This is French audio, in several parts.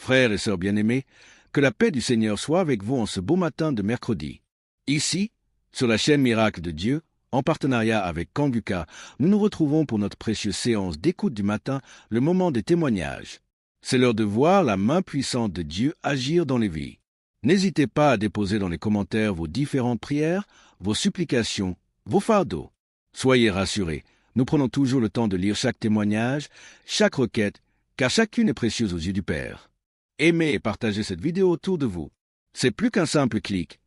Frères et sœurs bien-aimés, que la paix du Seigneur soit avec vous en ce beau matin de mercredi. Ici, sur la chaîne Miracle de Dieu, en partenariat avec Convuca, nous nous retrouvons pour notre précieuse séance d'écoute du matin, le moment des témoignages. C'est l'heure de voir la main puissante de Dieu agir dans les vies. N'hésitez pas à déposer dans les commentaires vos différentes prières, vos supplications, vos fardeaux. Soyez rassurés, nous prenons toujours le temps de lire chaque témoignage, chaque requête, car chacune est précieuse aux yeux du Père. Aimez et partagez cette vidéo autour de vous. C'est plus qu'un simple clic.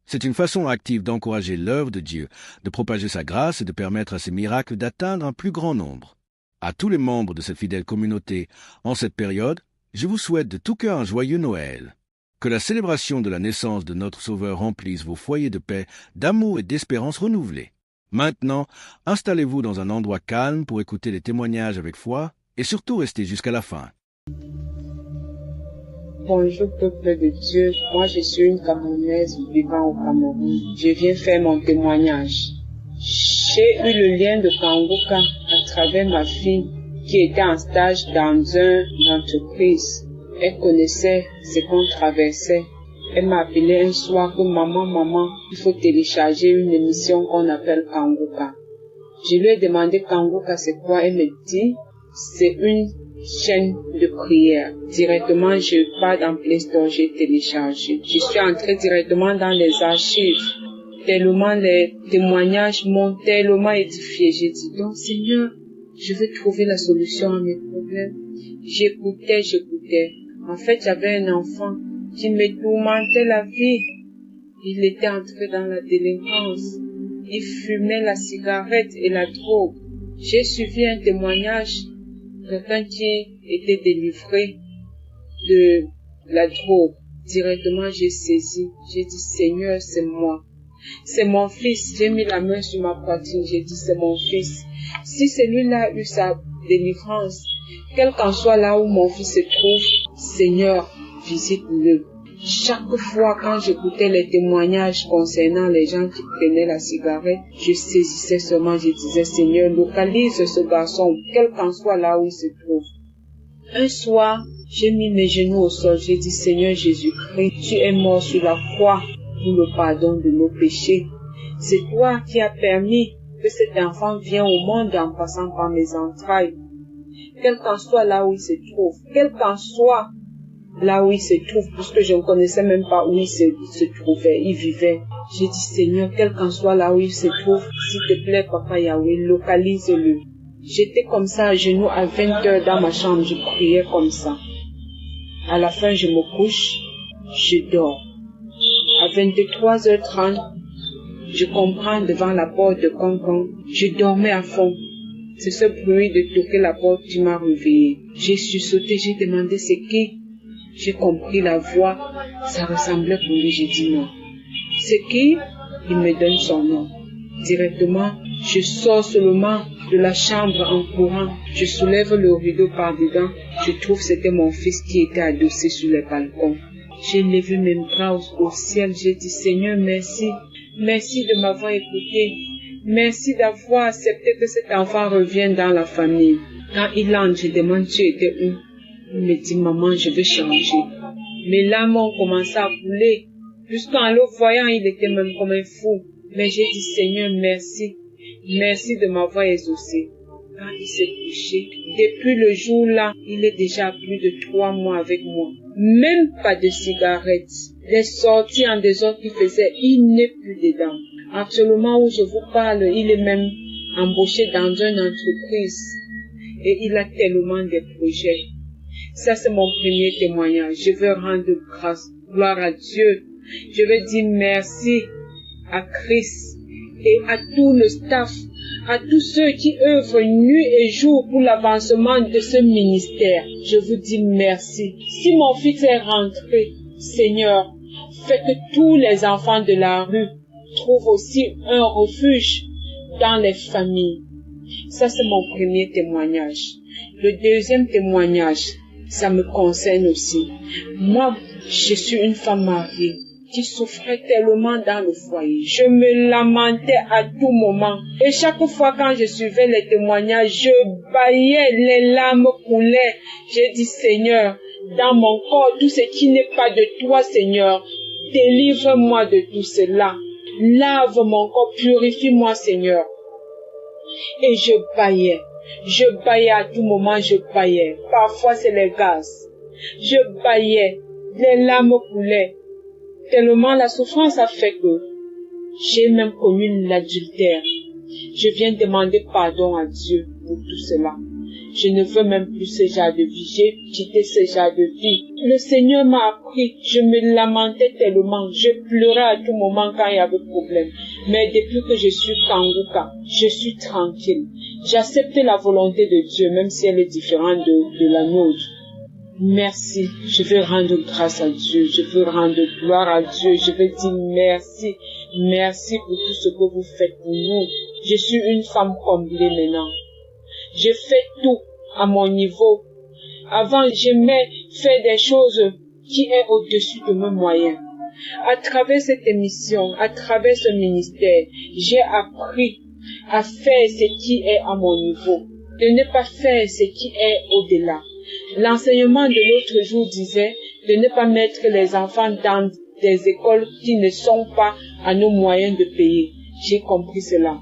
C'est une façon active d'encourager l'œuvre de Dieu, de propager sa grâce et de permettre à ses miracles d'atteindre un plus grand nombre. À tous les membres de cette fidèle communauté, en cette période, je vous souhaite de tout cœur un joyeux Noël. Que la célébration de la naissance de notre Sauveur remplisse vos foyers de paix, d'amour et d'espérance renouvelés. Maintenant, installez-vous dans un endroit calme pour écouter les témoignages avec foi et surtout restez jusqu'à la fin. Bonjour peuple de Dieu, moi je suis une Camerounaise vivant au Cameroun. Je viens faire mon témoignage. J'ai eu le lien de Convuca à travers ma fille qui était en stage dans une entreprise. Elle connaissait ce qu'on traversait. Elle m'a appelé un soir que maman, il faut télécharger une émission qu'on appelle Convuca. Je lui ai demandé Convuca c'est quoi, elle me dit c'est une chaîne de prière. Directement, je pars dans Play Store, j'ai téléchargé. Je suis entrée directement dans les archives. Tellement les témoignages m'ont tellement édifié. J'ai dit, donc Seigneur, je veux trouver la solution à mes problèmes. J'écoutais. En fait, j'avais un enfant qui me tourmentait la vie. Il était entré dans la délinquance. Il fumait la cigarette et la drogue. J'ai suivi un témoignage. Quelqu'un qui était délivré de la drogue. Directement, j'ai saisi. J'ai dit, Seigneur, c'est moi. C'est mon fils. J'ai mis la main sur ma poitrine. J'ai dit, c'est mon fils. Si celui-là a eu sa délivrance, quel qu'en soit là où mon fils se trouve, Seigneur, visite-le. Chaque fois quand j'écoutais les témoignages concernant les gens qui prenaient la cigarette, je saisissais seulement, je disais, Seigneur, localise ce garçon, quel qu'en soit là où il se trouve. Un soir, j'ai mis mes genoux au sol, j'ai dit, Seigneur Jésus-Christ, tu es mort sur la croix pour le pardon de nos péchés. C'est toi qui as permis que cet enfant vienne au monde en passant par mes entrailles. Quel qu'en soit là où il se trouve, quel qu'en soit là où il se trouve, puisque je ne connaissais même pas où il se trouvait, il vivait. J'ai dit, Seigneur, quel qu'en soit là où il se trouve, s'il te plaît, Papa Yahweh, localise-le. J'étais comme ça, à genoux, à 20 heures dans ma chambre, je priais comme ça. À la fin, je me couche, je dors. À 23h30, je comprends devant la porte de Concon, je dormais à fond. C'est ce bruit de toquer la porte qui m'a réveillé. J'ai sursauté, j'ai demandé c'est qui? J'ai compris la voix, ça ressemblait pour lui, j'ai dit non. C'est qui? Il me donne son nom. Directement, je sors seulement de la chambre en courant. Je soulève le rideau par dedans. Je trouve que c'était mon fils qui était adossé sur le balcon. J'ai levé mes bras au ciel. J'ai dit Seigneur, merci. Merci de m'avoir écouté. Merci d'avoir accepté que cet enfant revienne dans la famille. Quand il entre, je demande tu étais où? Il me dit, maman, je veux changer. Mes larmes ont commencé à couler. Jusqu'en le voyant, il était même comme un fou. Mais j'ai dit, Seigneur, merci. Merci de m'avoir exaucé. Quand il s'est couché, depuis le jour-là, il est déjà plus de 3 mois avec moi. Même pas de cigarette. Les sorties en désordre qu'il faisait, il n'est plus dedans. Actuellement où je vous parle, il est même embauché dans une entreprise. Et il a tellement de projets. Ça, c'est mon premier témoignage. Je veux rendre grâce, gloire à Dieu. Je veux dire merci à Christ et à tout le staff, à tous ceux qui œuvrent nuit et jour pour l'avancement de ce ministère. Je vous dis merci. Si mon fils est rentré, Seigneur, fais que tous les enfants de la rue trouvent aussi un refuge dans les familles. Ça, c'est mon premier témoignage. Le deuxième témoignage, ça me concerne aussi. Moi, je suis une femme mariée qui souffrait tellement dans le foyer. Je me lamentais à tout moment. Et chaque fois quand je suivais les témoignages, je bâillais, les larmes coulaient. J'ai dit, Seigneur, dans mon corps tout ce qui n'est pas de toi, Seigneur. Délivre-moi de tout cela. Lave mon corps, purifie-moi, Seigneur. Et je baillais à tout moment, je baillais. Parfois c'est les gaz. Je baillais, les larmes coulaient. Tellement la souffrance a fait que j'ai même commis l'adultère. Je viens demander pardon à Dieu pour tout cela. Je ne veux même plus ce genre de vie. J'ai quitté ce genre de vie. Le Seigneur m'a appris. Je me lamentais tellement. Je pleurais à tout moment quand il y avait problème. Mais depuis que je suis Kanguka, je suis tranquille. J'accepte la volonté de Dieu, même si elle est différente de la nôtre. Merci. Je veux rendre grâce à Dieu. Je veux rendre gloire à Dieu. Je veux dire merci. Merci pour tout ce que vous faites pour nous. Je suis une femme comblée maintenant. Je fais tout à mon niveau. Avant, j'aimais faire des choses qui est au-dessus de mes moyens. À travers cette émission, à travers ce ministère, j'ai appris à faire ce qui est à mon niveau, de ne pas faire ce qui est au-delà. L'enseignement de l'autre jour disait de ne pas mettre les enfants dans des écoles qui ne sont pas à nos moyens de payer. J'ai compris cela.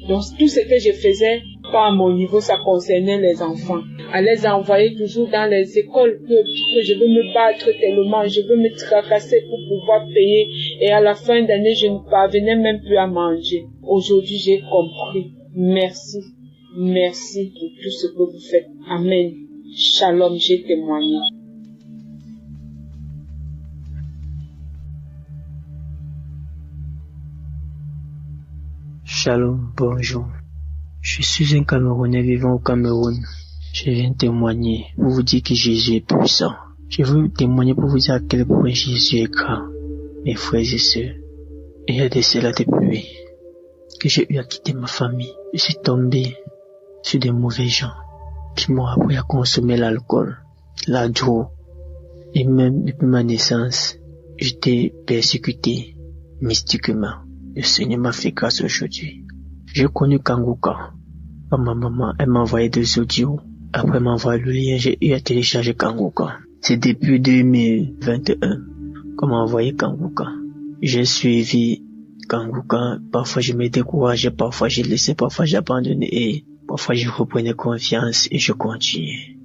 Donc tout ce que je faisais, pas à mon niveau, ça concernait les enfants. À les envoyer toujours dans les écoles que je veux me battre tellement, je veux me tracasser pour pouvoir payer. Et à la fin d'année, je ne parvenais même plus à manger. Aujourd'hui, j'ai compris. Merci. Merci pour tout ce que vous faites. Amen. Shalom, j'ai témoigné. Shalom, bonjour. Je suis un Camerounais vivant au Cameroun. Je viens témoigner pour vous dire que Jésus est puissant. Je veux témoigner pour vous dire à quel point Jésus est grand. Mes frères et sœurs, il y a de cela depuis que j'ai eu à quitter ma famille. Je suis tombé sur des mauvais gens qui m'ont appris à consommer l'alcool, la drogue. Et même depuis ma naissance, j'étais persécuté mystiquement. Le Seigneur m'a fait grâce aujourd'hui. J'ai connu Kanguka. Ma maman, elle m'a envoyé des audios. Après m'envoyer le lien, j'ai eu à télécharger Kanguka. C'est depuis 2021 qu'on m'a envoyé Kanguka. J'ai suivi Kanguka. Parfois je me décourageais, parfois j'ai laissé, parfois j'abandonnais et parfois je reprenais confiance et je continuais.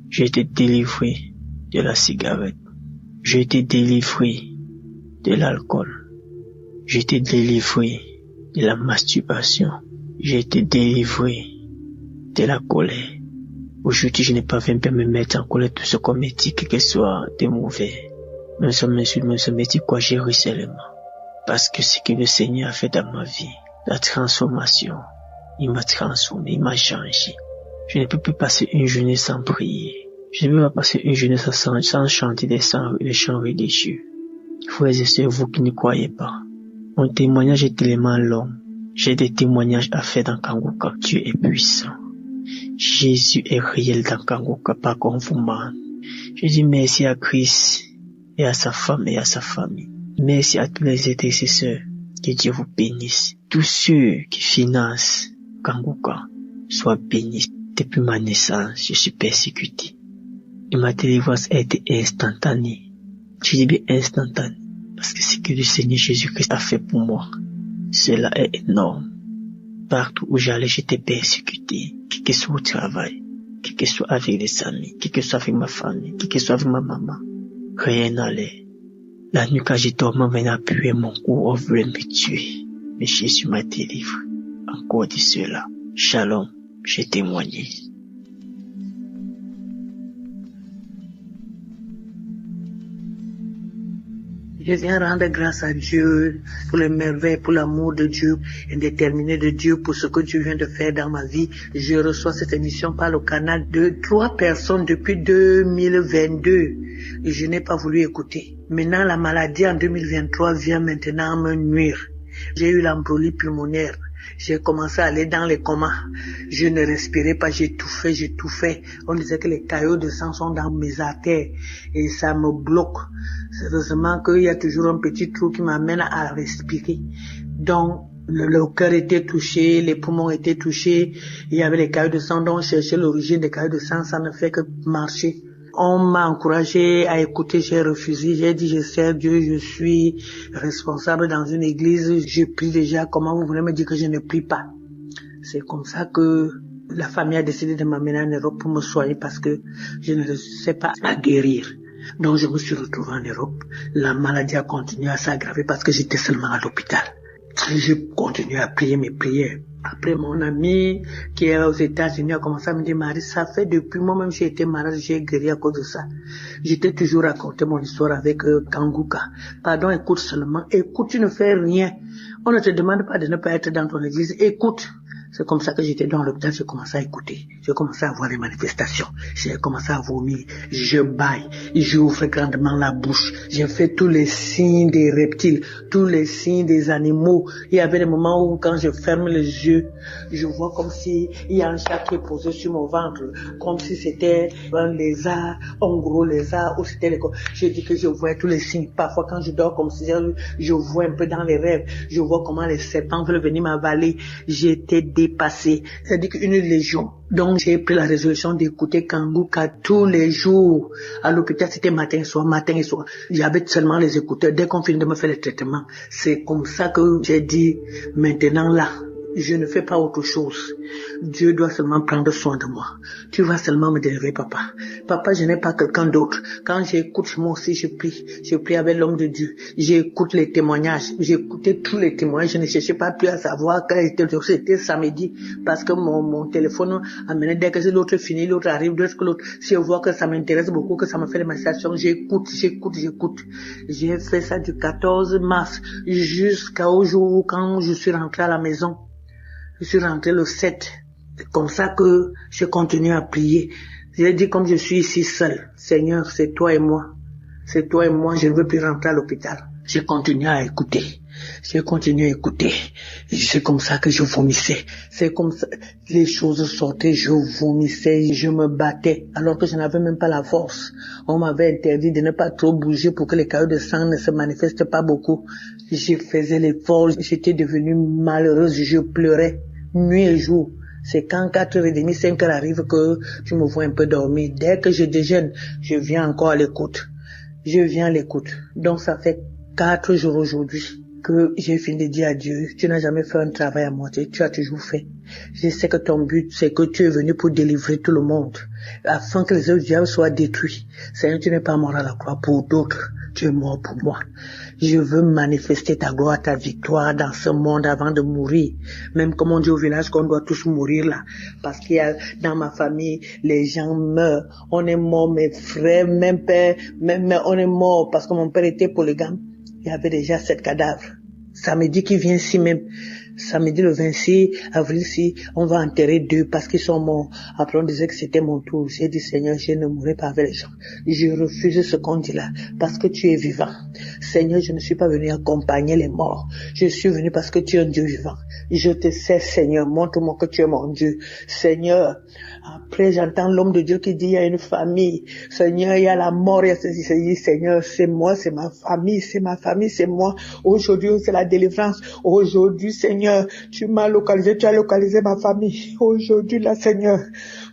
J'ai été délivré de la cigarette. J'ai été délivré de l'alcool. J'ai été délivré de la masturbation. J'ai été délivré de la colère. Aujourd'hui, je n'ai pas même me mettre en colère tout ce qu'on me dit, que ce soit de mauvais. Même si on m'insulte, même si on me dit quoi, j'ai ri seulement. Parce que ce que le Seigneur a fait dans ma vie, la transformation, il m'a transformé, il m'a changé. Je ne peux plus passer une journée sans prier. Je ne peux pas passer une journée sans chanter des chants religieux. Frères et sœurs, vous qui ne croyez pas, mon témoignage est tellement long. J'ai des témoignages à faire dans Kanguka. Dieu est puissant. Jésus est réel dans Kanguka, pas comme vous ment. Je dis merci à Christ et à sa femme et à sa famille. Merci à tous les intercesseurs. Que Dieu vous bénisse. Tous ceux qui financent Kanguka soient bénis. Depuis ma naissance, je suis persécuté. Et ma délivrance a été instantanée. Je dis bien instantanée. Parce que ce que le Seigneur Jésus-Christ a fait pour moi, cela est énorme. Partout où j'allais, j'étais persécuté. Quel que soit au travail, quel que soit avec les amis, quel que soit avec ma famille, quel que soit avec ma maman. Rien n'allait. La nuit quand j'ai dormi, on venait appuyer mon cou, on voulait me tuer. Mais Jésus m'a délivré. Encore de cela. Shalom, j'ai témoigné. Je viens rendre grâce à Dieu pour les merveilles, pour l'amour de Dieu, indéterminé de Dieu, pour ce que Dieu vient de faire dans ma vie. Je reçois cette émission par le canal de 3 personnes depuis 2022. Et je n'ai pas voulu écouter. Maintenant, la maladie en 2023 vient maintenant me nuire. J'ai eu l'embolie pulmonaire. J'ai commencé à aller dans les comas. Je ne respirais pas, j'étouffais. On disait que les caillots de sang sont dans mes artères et ça me bloque. Heureusement qu'il y a toujours un petit trou qui m'amène à respirer. Donc, le cœur était touché, les poumons étaient touchés, il y avait les caillots de sang, donc on cherchait l'origine des caillots de sang, ça ne fait que marcher. On m'a encouragé à écouter, j'ai refusé, j'ai dit je sers Dieu, je suis responsable dans une église, je prie déjà, comment vous voulez me dire que je ne prie pas? C'est comme ça que la famille a décidé de m'amener en Europe pour me soigner parce que je ne sais pas à guérir. Donc je me suis retrouvé en Europe. La maladie a continué à s'aggraver parce que j'étais seulement à l'hôpital. Je continue à prier mes prières. Après, mon ami qui est aux États-Unis a commencé à me dire, Marie, ça fait depuis moi-même j'ai été malade, j'ai guéri à cause de ça. J'étais toujours raconté mon histoire avec Kanguka. Pardon, écoute seulement. Écoute, tu ne fais rien. On ne te demande pas de ne pas être dans ton église. Écoute. C'est comme ça que j'étais dans l'hôpital, j'ai commencé à écouter. J'ai commencé à voir les manifestations. J'ai commencé à vomir. Je baille. J'ouvre grandement la bouche. J'ai fait tous les signes des reptiles, tous les signes des animaux. Il y avait des moments où quand je ferme les yeux, je vois comme si il y a un chat qui est posé sur mon ventre, comme si c'était un lézard, un gros lézard, ou c'était les... Je dis que je vois tous les signes. Parfois quand je dors comme si je vois un peu dans les rêves, je vois comment les serpents veulent venir m'avaler. J'étais dépassé, c'est-à-dire qu'une légion. Donc j'ai pris la résolution d'écouter Kanguka tous les jours. À l'hôpital, c'était matin et soir. J'avais seulement les écouteurs. Dès qu'on finit de me faire le traitement, c'est comme ça que j'ai dit, maintenant là, je ne fais pas autre chose. Dieu doit seulement prendre soin de moi. Tu vas seulement me délivrer, papa. Papa, je n'ai pas quelqu'un d'autre. Quand j'écoute, moi aussi, je prie. Je prie avec l'homme de Dieu. J'écoute les témoignages. J'écoutais tous les témoignages. Je ne cherchais pas plus à savoir quel était le jour. C'était samedi. Parce que mon téléphone amenait dès que l'autre finit, l'autre arrive, dès que l'autre. Si je vois que ça m'intéresse beaucoup, que ça me fait des manifestations, j'écoute. J'ai fait ça du 14 mars jusqu'au jour où quand je suis rentré à la maison. Je suis rentré le 7. C'est comme ça que je continue à prier. J'ai dit comme je suis ici seul, Seigneur, c'est toi et moi. C'est toi et moi, je ne veux plus rentrer à l'hôpital. J'ai continué à écouter. C'est comme ça que je vomissais. C'est comme ça, les choses sortaient, je vomissais, je me battais, alors que je n'avais même pas la force. On m'avait interdit de ne pas trop bouger pour que les caillots de sang ne se manifestent pas beaucoup. Je faisais l'effort, j'étais devenue malheureuse, je pleurais, nuit et jour. C'est quand 4h30, 5h arrive que je me vois un peu dormir. Dès que je déjeune, je viens encore à l'écoute. Donc ça fait 4 jours aujourd'hui que j'ai fini de dire à Dieu, tu n'as jamais fait un travail à moitié, tu as toujours fait. Je sais que ton but, c'est que tu es venu pour délivrer tout le monde, afin que les œuvres du diable soient détruits. Seigneur, tu n'es pas mort à la croix pour d'autres, tu es mort pour moi. Je veux manifester ta gloire, ta victoire dans ce monde avant de mourir. Même comme on dit au village qu'on doit tous mourir là. Parce qu'il y a dans ma famille, les gens meurent. On est mort, mes frères, même père, même on est mort parce que mon père était polygame. Il y avait déjà 7 cadavres. Samedi qui vient ici même, samedi le 26 avril, si on va enterrer 2 parce qu'ils sont morts. Après on disait que c'était mon tour. J'ai dit Seigneur, je ne mourrai pas avec les gens. Je refuse ce qu'on dit là parce que tu es vivant. Seigneur, je ne suis pas venu accompagner les morts. Je suis venu parce que tu es un Dieu vivant. Je te sais, Seigneur, montre-moi que tu es mon Dieu. Seigneur, après j'entends l'homme de Dieu qui dit il y a une famille. Seigneur, il y a la mort, il y a ceci. Seigneur, c'est moi, c'est ma famille, c'est moi. Aujourd'hui, c'est la délivrance. Aujourd'hui, Seigneur, tu m'as localisé, tu as localisé ma famille. Aujourd'hui, là, Seigneur.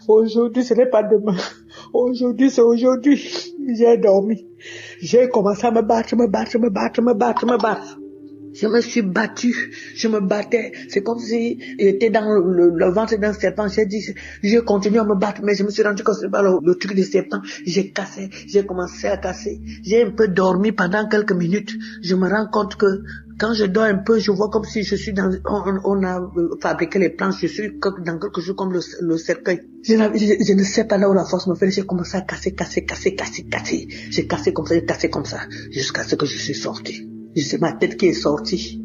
Aujourd'hui, ce n'est pas demain. Aujourd'hui, c'est aujourd'hui. J'ai dormi. J'ai commencé à me battre. Je me suis battue, je me battais. C'est comme si j'étais dans le ventre d'un serpent. J'ai continué à me battre, mais je me suis rendu compte que c'est pas le truc du serpent. J'ai commencé à casser. J'ai un peu dormi pendant quelques minutes. Je me rends compte que quand je dors un peu, je vois comme si je suis on a fabriqué les planches, je suis dans quelque chose comme le cercueil. Je ne sais pas là où la force me fait, j'ai commencé à casser. J'ai cassé comme ça, jusqu'à ce que je suis sorti. C'est ma tête qui est sortie.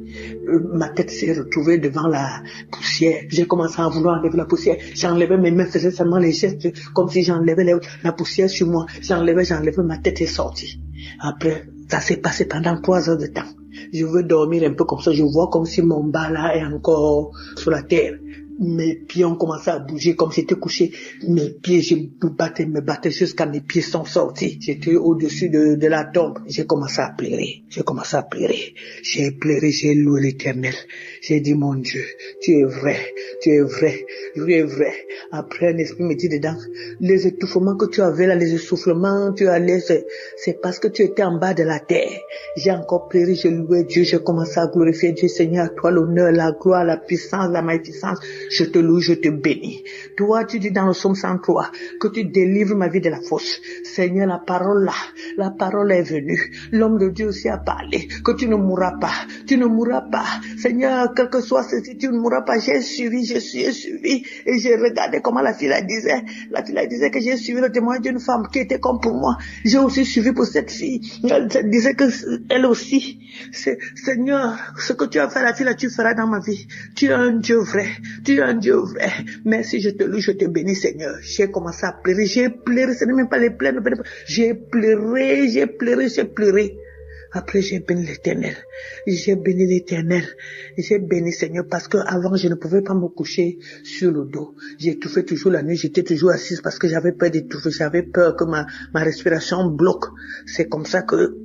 Ma tête s'est retrouvée devant la poussière. J'ai commencé à vouloir enlever la poussière. J'enlevais mes mains, faisais seulement les gestes comme si j'enlevais la poussière sur moi. J'enlevais, ma tête est sortie. Après, ça s'est passé pendant 3 heures de temps. Je veux dormir un peu comme ça. Je vois comme si mon bas là est encore sur la terre. mes pieds ont commencé à bouger comme j'étais couché. Mes pieds, je me battais jusqu'à mes pieds sont sortis. J'étais au-dessus de la tombe. J'ai commencé à pleurer. J'ai pleuré, j'ai loué l'Éternel. J'ai dit, mon Dieu, tu es vrai. Après, un esprit me dit dedans, les étouffements que tu avais là, les essoufflements, c'est parce que tu étais en bas de la terre. J'ai encore pleuré, j'ai loué Dieu, j'ai commencé à glorifier Dieu. Seigneur, à toi l'honneur, la gloire, la puissance, la magnificence. Je te loue, je te bénis. Toi, tu dis dans le psaume 103 que tu délivres ma vie de la fosse. Seigneur, la parole est venue. L'homme de Dieu aussi a parlé que tu ne mourras pas. Seigneur, quel que soit ceci, tu ne mourras pas. J'ai suivi et j'ai regardé comment la fille disait. La fille disait que j'ai suivi le témoignage d'une femme qui était comme pour moi. J'ai aussi suivi pour cette fille. Elle disait que elle aussi. Seigneur, ce que tu as fait à la fille là, tu feras dans ma vie. Tu es un Dieu vrai. Merci, je te loue, je te bénis, Seigneur. J'ai commencé à pleurer. J'ai pleuré, ce n'est même pas les pleurs. J'ai pleuré. Après, j'ai béni l'Éternel. J'ai béni, Seigneur, parce que avant je ne pouvais pas me coucher sur le dos. J'étouffais toujours la nuit, j'étais toujours assise parce que j'avais peur d'étouffer, j'avais peur que ma respiration bloque. C'est comme ça que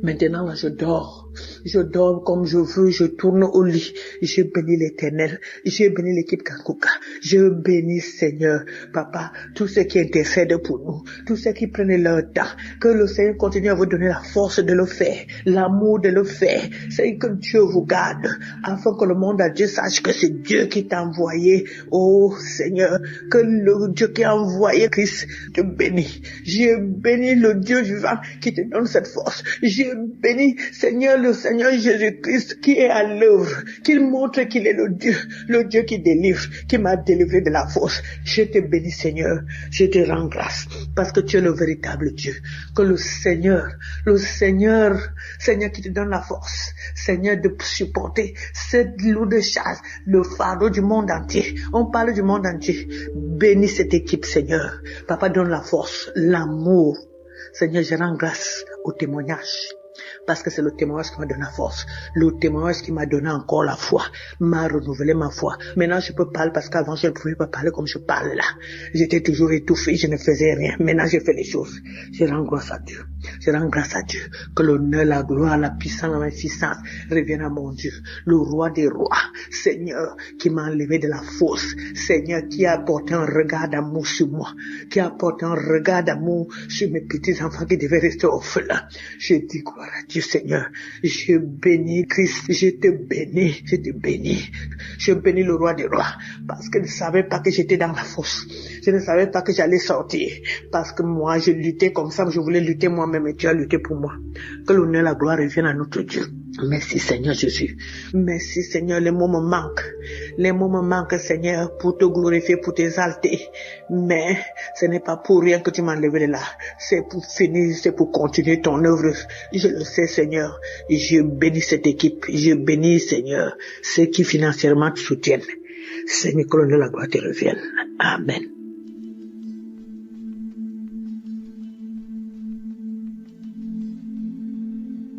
maintenant, là, je dors comme je veux, je tourne au lit. Je bénis l'Éternel, je bénis l'équipe Kanguka, je bénis Seigneur, Papa, tous ceux qui intercèdent pour nous, tous ceux qui prennent leur temps, que le Seigneur continue à vous donner la force de le faire, l'amour de le faire. C'est que Dieu vous garde, afin que le monde entier sache que c'est Dieu qui t'a envoyé. Oh Seigneur, que le Dieu qui a envoyé Christ te bénit. Je bénis le Dieu vivant qui te donne cette force. Je bénis Seigneur, le Seigneur Jésus-Christ qui est à l'œuvre, qu'il montre qu'il est le Dieu qui délivre, qui m'a délivré de la fosse. Je te bénis Seigneur, je te rends grâce parce que tu es le véritable Dieu. Que le Seigneur qui te donne la force, Seigneur, de supporter cette lourde charge, le fardeau du monde entier. On parle du monde entier. Bénis cette équipe Seigneur. Papa, donne la force, l'amour. Seigneur, je rends grâce au témoignage. Parce que c'est le témoignage qui m'a donné la force, le témoignage qui m'a donné encore la foi, m'a renouvelé ma foi. Maintenant je peux parler parce qu'avant je ne pouvais pas parler comme je parle là. J'étais toujours étouffé, je ne faisais rien. Maintenant je fais les choses. Je rends grâce à Dieu. Que l'honneur, la gloire, la puissance, la magnificence reviennent à mon Dieu, le roi des rois, Seigneur, qui m'a enlevé de la fosse, Seigneur, qui a apporté un regard d'amour sur moi, qui a apporté un regard d'amour sur mes petits enfants qui devaient rester orphelins. Je dis gloire à Dieu, Seigneur. Je bénis Christ, je bénis le roi des rois, parce que je ne savais pas que j'étais dans la fosse. Je ne savais pas que j'allais sortir, parce que moi, je luttais comme ça, je voulais lutter moi-même et tu as lutté pour moi. Que l'honneur et la gloire reviennent à notre Dieu. Merci Seigneur Jésus. Merci Seigneur, les mots me manquent Seigneur, pour te glorifier, pour t'exalter. Mais ce n'est pas pour rien que tu m'as enlevé de là. C'est pour finir, c'est pour continuer ton œuvre. Je le sais Seigneur. Je bénis cette équipe. Je bénis Seigneur ceux qui financièrement te soutiennent. Seigneur, que l'honneur et la gloire te reviennent. Amen.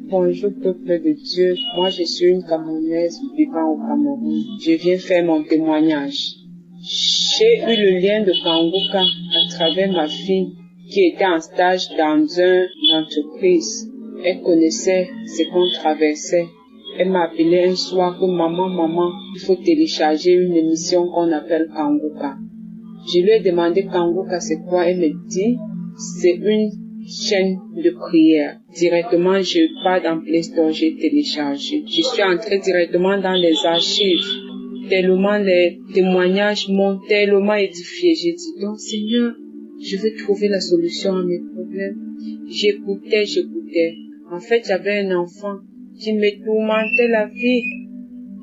Bonjour peuple de Dieu, moi je suis une Camerounaise vivant au Cameroun. Je viens faire mon témoignage. J'ai eu le lien de Kanguka à travers ma fille qui était en stage dans une entreprise. Elle connaissait ce qu'on traversait. Elle m'a appelé un soir que maman, il faut télécharger une émission qu'on appelle Kanguka. Je lui ai demandé Kanguka c'est quoi, elle me dit c'est une chaîne de prière. Directement, je pars dans Play Store, j'ai téléchargé. Je suis entrée directement dans les archives. Tellement les témoignages m'ont tellement édifié. J'ai dit, donc Seigneur, je veux trouver la solution à mes problèmes. J'écoutais. En fait, j'avais un enfant qui me tourmentait la vie.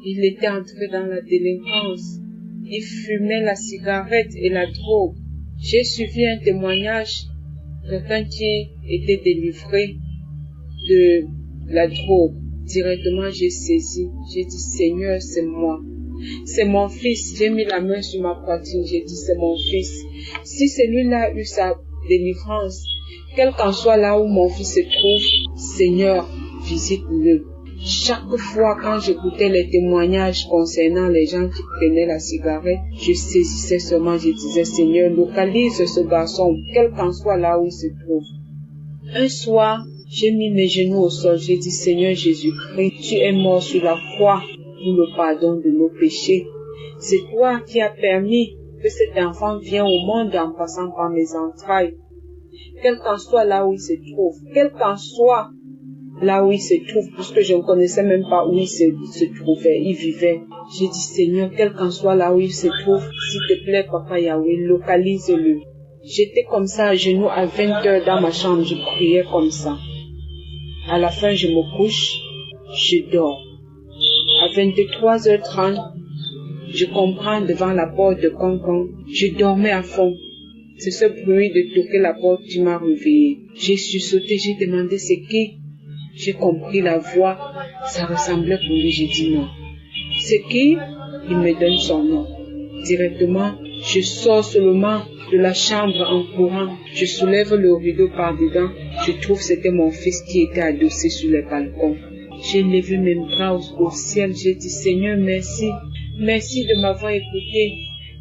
Il était entré dans la délinquance. Il fumait la cigarette et la drogue. J'ai suivi un témoignage. Quelqu'un qui était délivré de la drogue. Directement, j'ai saisi. J'ai dit, Seigneur, c'est moi. C'est mon fils. J'ai mis la main sur ma poitrine. J'ai dit, c'est mon fils. Si celui-là a eu sa délivrance, quel qu'en soit là où mon fils se trouve, Seigneur, visite-le. Chaque fois quand j'écoutais les témoignages concernant les gens qui prenaient la cigarette, je saisissais seulement, je disais, Seigneur, localise ce garçon, quel qu'en soit là où il se trouve. Un soir, j'ai mis mes genoux au sol, j'ai dit, Seigneur Jésus-Christ, tu es mort sur la croix pour le pardon de nos péchés. C'est toi qui as permis que cet enfant vienne au monde en passant par mes entrailles. Quel qu'en soit là où il se trouve, quel qu'en soit là où il se trouve, puisque je ne connaissais même pas où il se trouvait, il vivait. J'ai dit, Seigneur, quel qu'en soit là où il se trouve, s'il te plaît, Papa Yahweh, localise-le. J'étais comme ça à genoux à 20 heures dans ma chambre, je priais comme ça. À la fin, je me couche, je dors. À 23h30, je comprends devant la porte de Concon, je dormais à fond. C'est ce bruit de toquer la porte qui m'a réveillé. J'ai sursauté, j'ai demandé c'est qui. J'ai compris la voix, ça ressemblait pour lui, j'ai dit non. C'est qui? Il me donne son nom. Directement, je sors seulement de la chambre en courant. Je soulève le rideau par dedans. Je trouve que c'était mon fils qui était adossé sur le balcon. J'ai levé mes bras au ciel. J'ai dit Seigneur, merci. Merci de m'avoir écouté.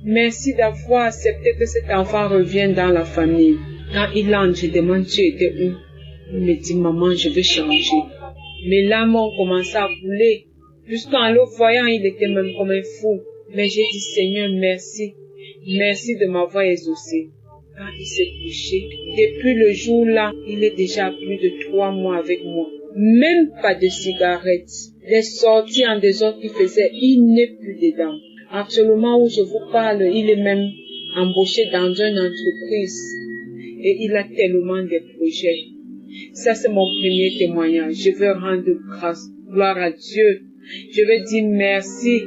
Merci d'avoir accepté que cet enfant revienne dans la famille. Quand il entre, je demande tu étais où? Il me dit maman, je veux changer. Mes larmes ont commencé à couler. Jusqu'en le voyant, il était même comme un fou. Mais j'ai dit Seigneur, merci. Merci de m'avoir exaucé. Quand il s'est couché, depuis le jour-là, il est déjà à plus de 3 mois avec moi. Même pas de cigarette. Les sorties en désordre qu'il faisait, il n'est plus dedans. Actuellement où je vous parle, il est même embauché dans une entreprise. Et il a tellement de projets. Ça, c'est mon premier témoignage. Je veux rendre grâce, gloire à Dieu. Je veux dire merci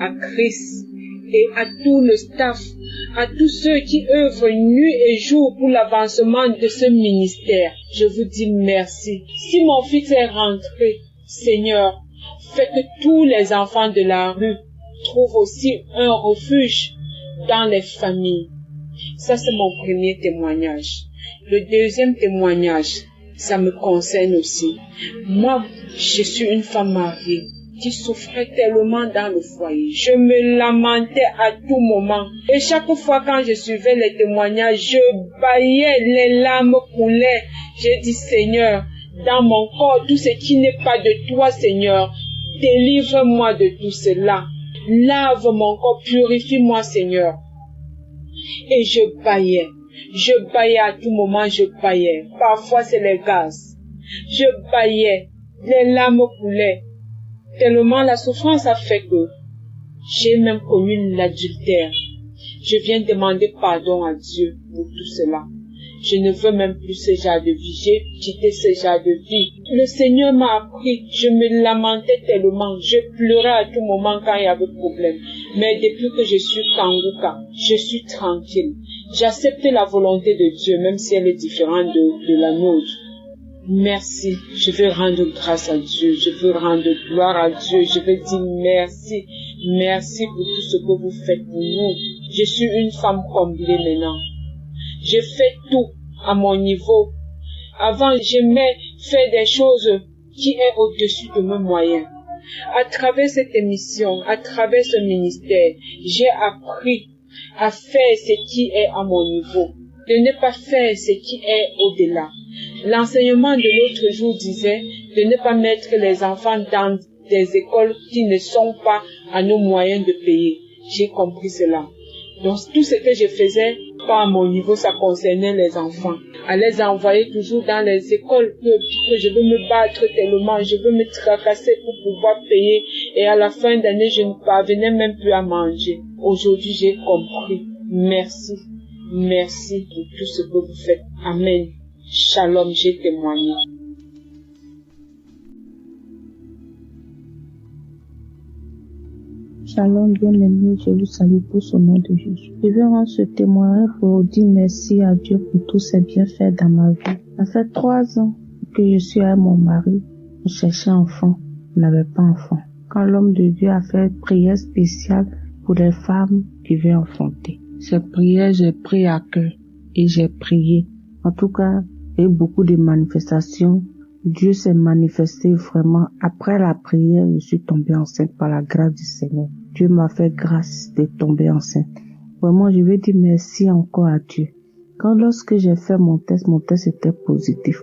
à Christ et à tout le staff, à tous ceux qui œuvrent nuit et jour pour l'avancement de ce ministère. Je vous dis merci. Si mon fils est rentré, Seigneur, fais que tous les enfants de la rue trouvent aussi un refuge dans les familles. Ça, c'est mon premier témoignage. Le deuxième témoignage, ça me concerne aussi. Moi, je suis une femme mariée qui souffrait tellement dans le foyer. Je me lamentais à tout moment. Et chaque fois quand je suivais les témoignages, je bâillais, les larmes coulaient. J'ai dit, Seigneur, dans mon corps, tout ce qui n'est pas de toi, Seigneur, délivre-moi de tout cela. Lave mon corps, purifie-moi, Seigneur. Et je bâillais. Je bâillais à tout moment, je bâillais. Parfois, c'est les gaz. Je bâillais. Les larmes coulaient. Tellement la souffrance a fait que j'ai même commis l'adultère. Je viens demander pardon à Dieu pour tout cela. Je ne veux même plus ce genre de vie. J'ai quitté ce genre de vie. Le Seigneur m'a appris. Je me lamentais tellement. Je pleurais à tout moment quand il y avait problème. Mais depuis que je suis Kanguka, je suis tranquille. J'accepte la volonté de Dieu, même si elle est différente de la nôtre. Merci. Je veux rendre grâce à Dieu. Je veux rendre gloire à Dieu. Je veux dire merci. Merci pour tout ce que vous faites pour nous. Je suis une femme comblée maintenant. Je fais tout à mon niveau. Avant, j'aimais faire des choses qui est au-dessus de mes moyens. À travers cette émission, à travers ce ministère, j'ai appris à faire ce qui est à mon niveau, de ne pas faire ce qui est au-delà. L'enseignement de l'autre jour disait de ne pas mettre les enfants dans des écoles qui ne sont pas à nos moyens de payer. J'ai compris cela. Donc tout ce que je faisais, pas à mon niveau, ça concernait les enfants. À les envoyer toujours dans les écoles que je veux me battre tellement, je veux me tracasser pour pouvoir payer. Et à la fin d'année, je ne parvenais même plus à manger. Aujourd'hui, j'ai compris. Merci. Merci pour tout ce que vous faites. Amen. Shalom, j'ai témoigné. Shalom, bien-aimé, je vous salue pour ce nom de Jésus. Je vais rendre ce témoignage pour dire merci à Dieu pour tous ses bienfaits dans ma vie. Ça fait 3 ans que je suis avec mon mari. On cherchait enfant, on n'avait pas enfant. Quand l'homme de Dieu a fait une prière spéciale pour les femmes qui veulent enfanter. Cette prière, j'ai pris à cœur et j'ai prié. En tout cas, il y a eu beaucoup de manifestations Dieu s'est manifesté vraiment. Après la prière, je suis tombée enceinte par la grâce du Seigneur. Dieu m'a fait grâce de tomber enceinte. Vraiment, je veux dire merci encore à Dieu. Lorsque j'ai fait mon test était positif.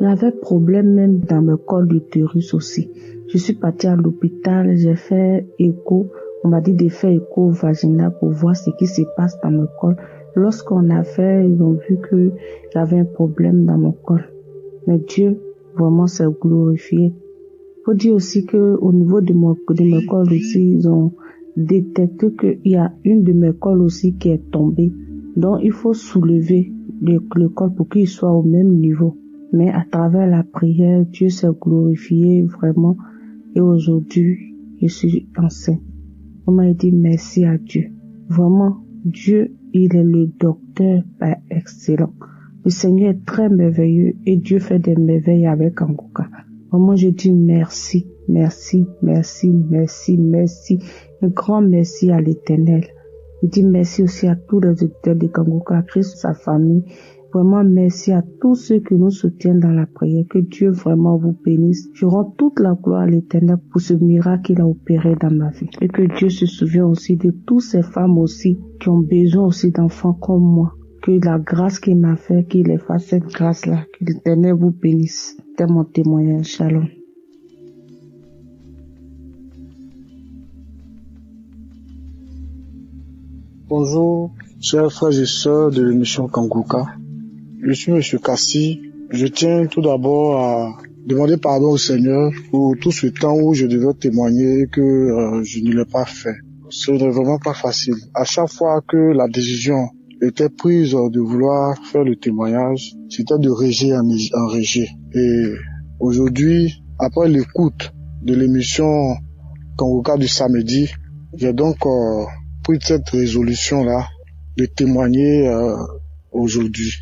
J'avais problème même dans mon col d'utérus aussi. Je suis partie à l'hôpital, j'ai fait écho. On m'a dit de faire écho vaginal pour voir ce qui se passe dans mon col. Lorsqu'on a fait, ils ont vu que j'avais un problème dans mon col. Mais Dieu, vraiment, s'est glorifié. Faut dire aussi que au niveau de mes cols aussi, ils ont détecté qu'il y a une de mes cols aussi qui est tombée. Donc, il faut soulever le col pour qu'il soit au même niveau. Mais à travers la prière, Dieu s'est glorifié vraiment. Et aujourd'hui, je suis enceinte. On m'a dit merci à Dieu. Vraiment, Dieu, il est le docteur excellent. Le Seigneur est très merveilleux et Dieu fait des merveilles avec Kanguka. Vraiment, je dis merci, merci, merci, merci, merci. Un grand merci à l'Éternel. Je dis merci aussi à tous les auditeurs de Kanguka, à Christ, sa famille. Vraiment, merci à tous ceux qui nous soutiennent dans la prière. Que Dieu vraiment vous bénisse. Je rends toute la gloire à l'Éternel pour ce miracle qu'il a opéré dans ma vie. Et que Dieu se souvienne aussi de toutes ces femmes aussi qui ont besoin aussi d'enfants comme moi. Que la grâce qu'il m'a fait, qu'il ait fait cette grâce-là. Que l'Éternel vous bénisse. C'est mon témoignage. Shalom. Bonjour, chers frères et sœurs de l'émission Kanguka. Je suis M. Kassi. Je tiens tout d'abord à demander pardon au Seigneur pour tout ce temps où je devais témoigner que je ne l'ai pas fait. Ce n'est vraiment pas facile. À chaque fois que la décision était prise de vouloir faire le témoignage, c'était de régie en régie. Et aujourd'hui, après l'écoute de l'émission Kanguka du samedi, j'ai donc pris cette résolution-là de témoigner aujourd'hui.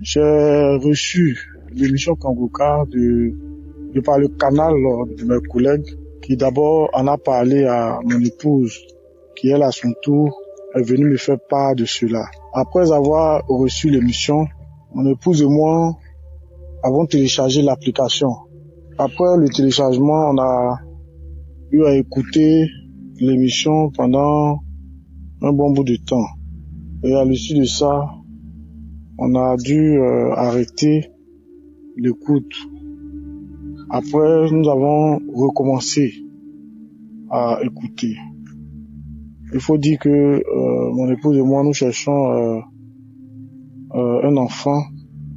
J'ai reçu l'émission Kanguka de par le canal de mes collègues qui d'abord en a parlé à mon épouse qui elle à son tour est venue me faire part de cela. Après avoir reçu l'émission, mon épouse et moi avons téléchargé l'application. Après le téléchargement, on a eu à écouter l'émission pendant un bon bout de temps. Et à l'issue de ça, on a dû arrêter l'écoute. Après, nous avons recommencé à écouter. Il faut dire que mon épouse et moi, nous cherchons un enfant.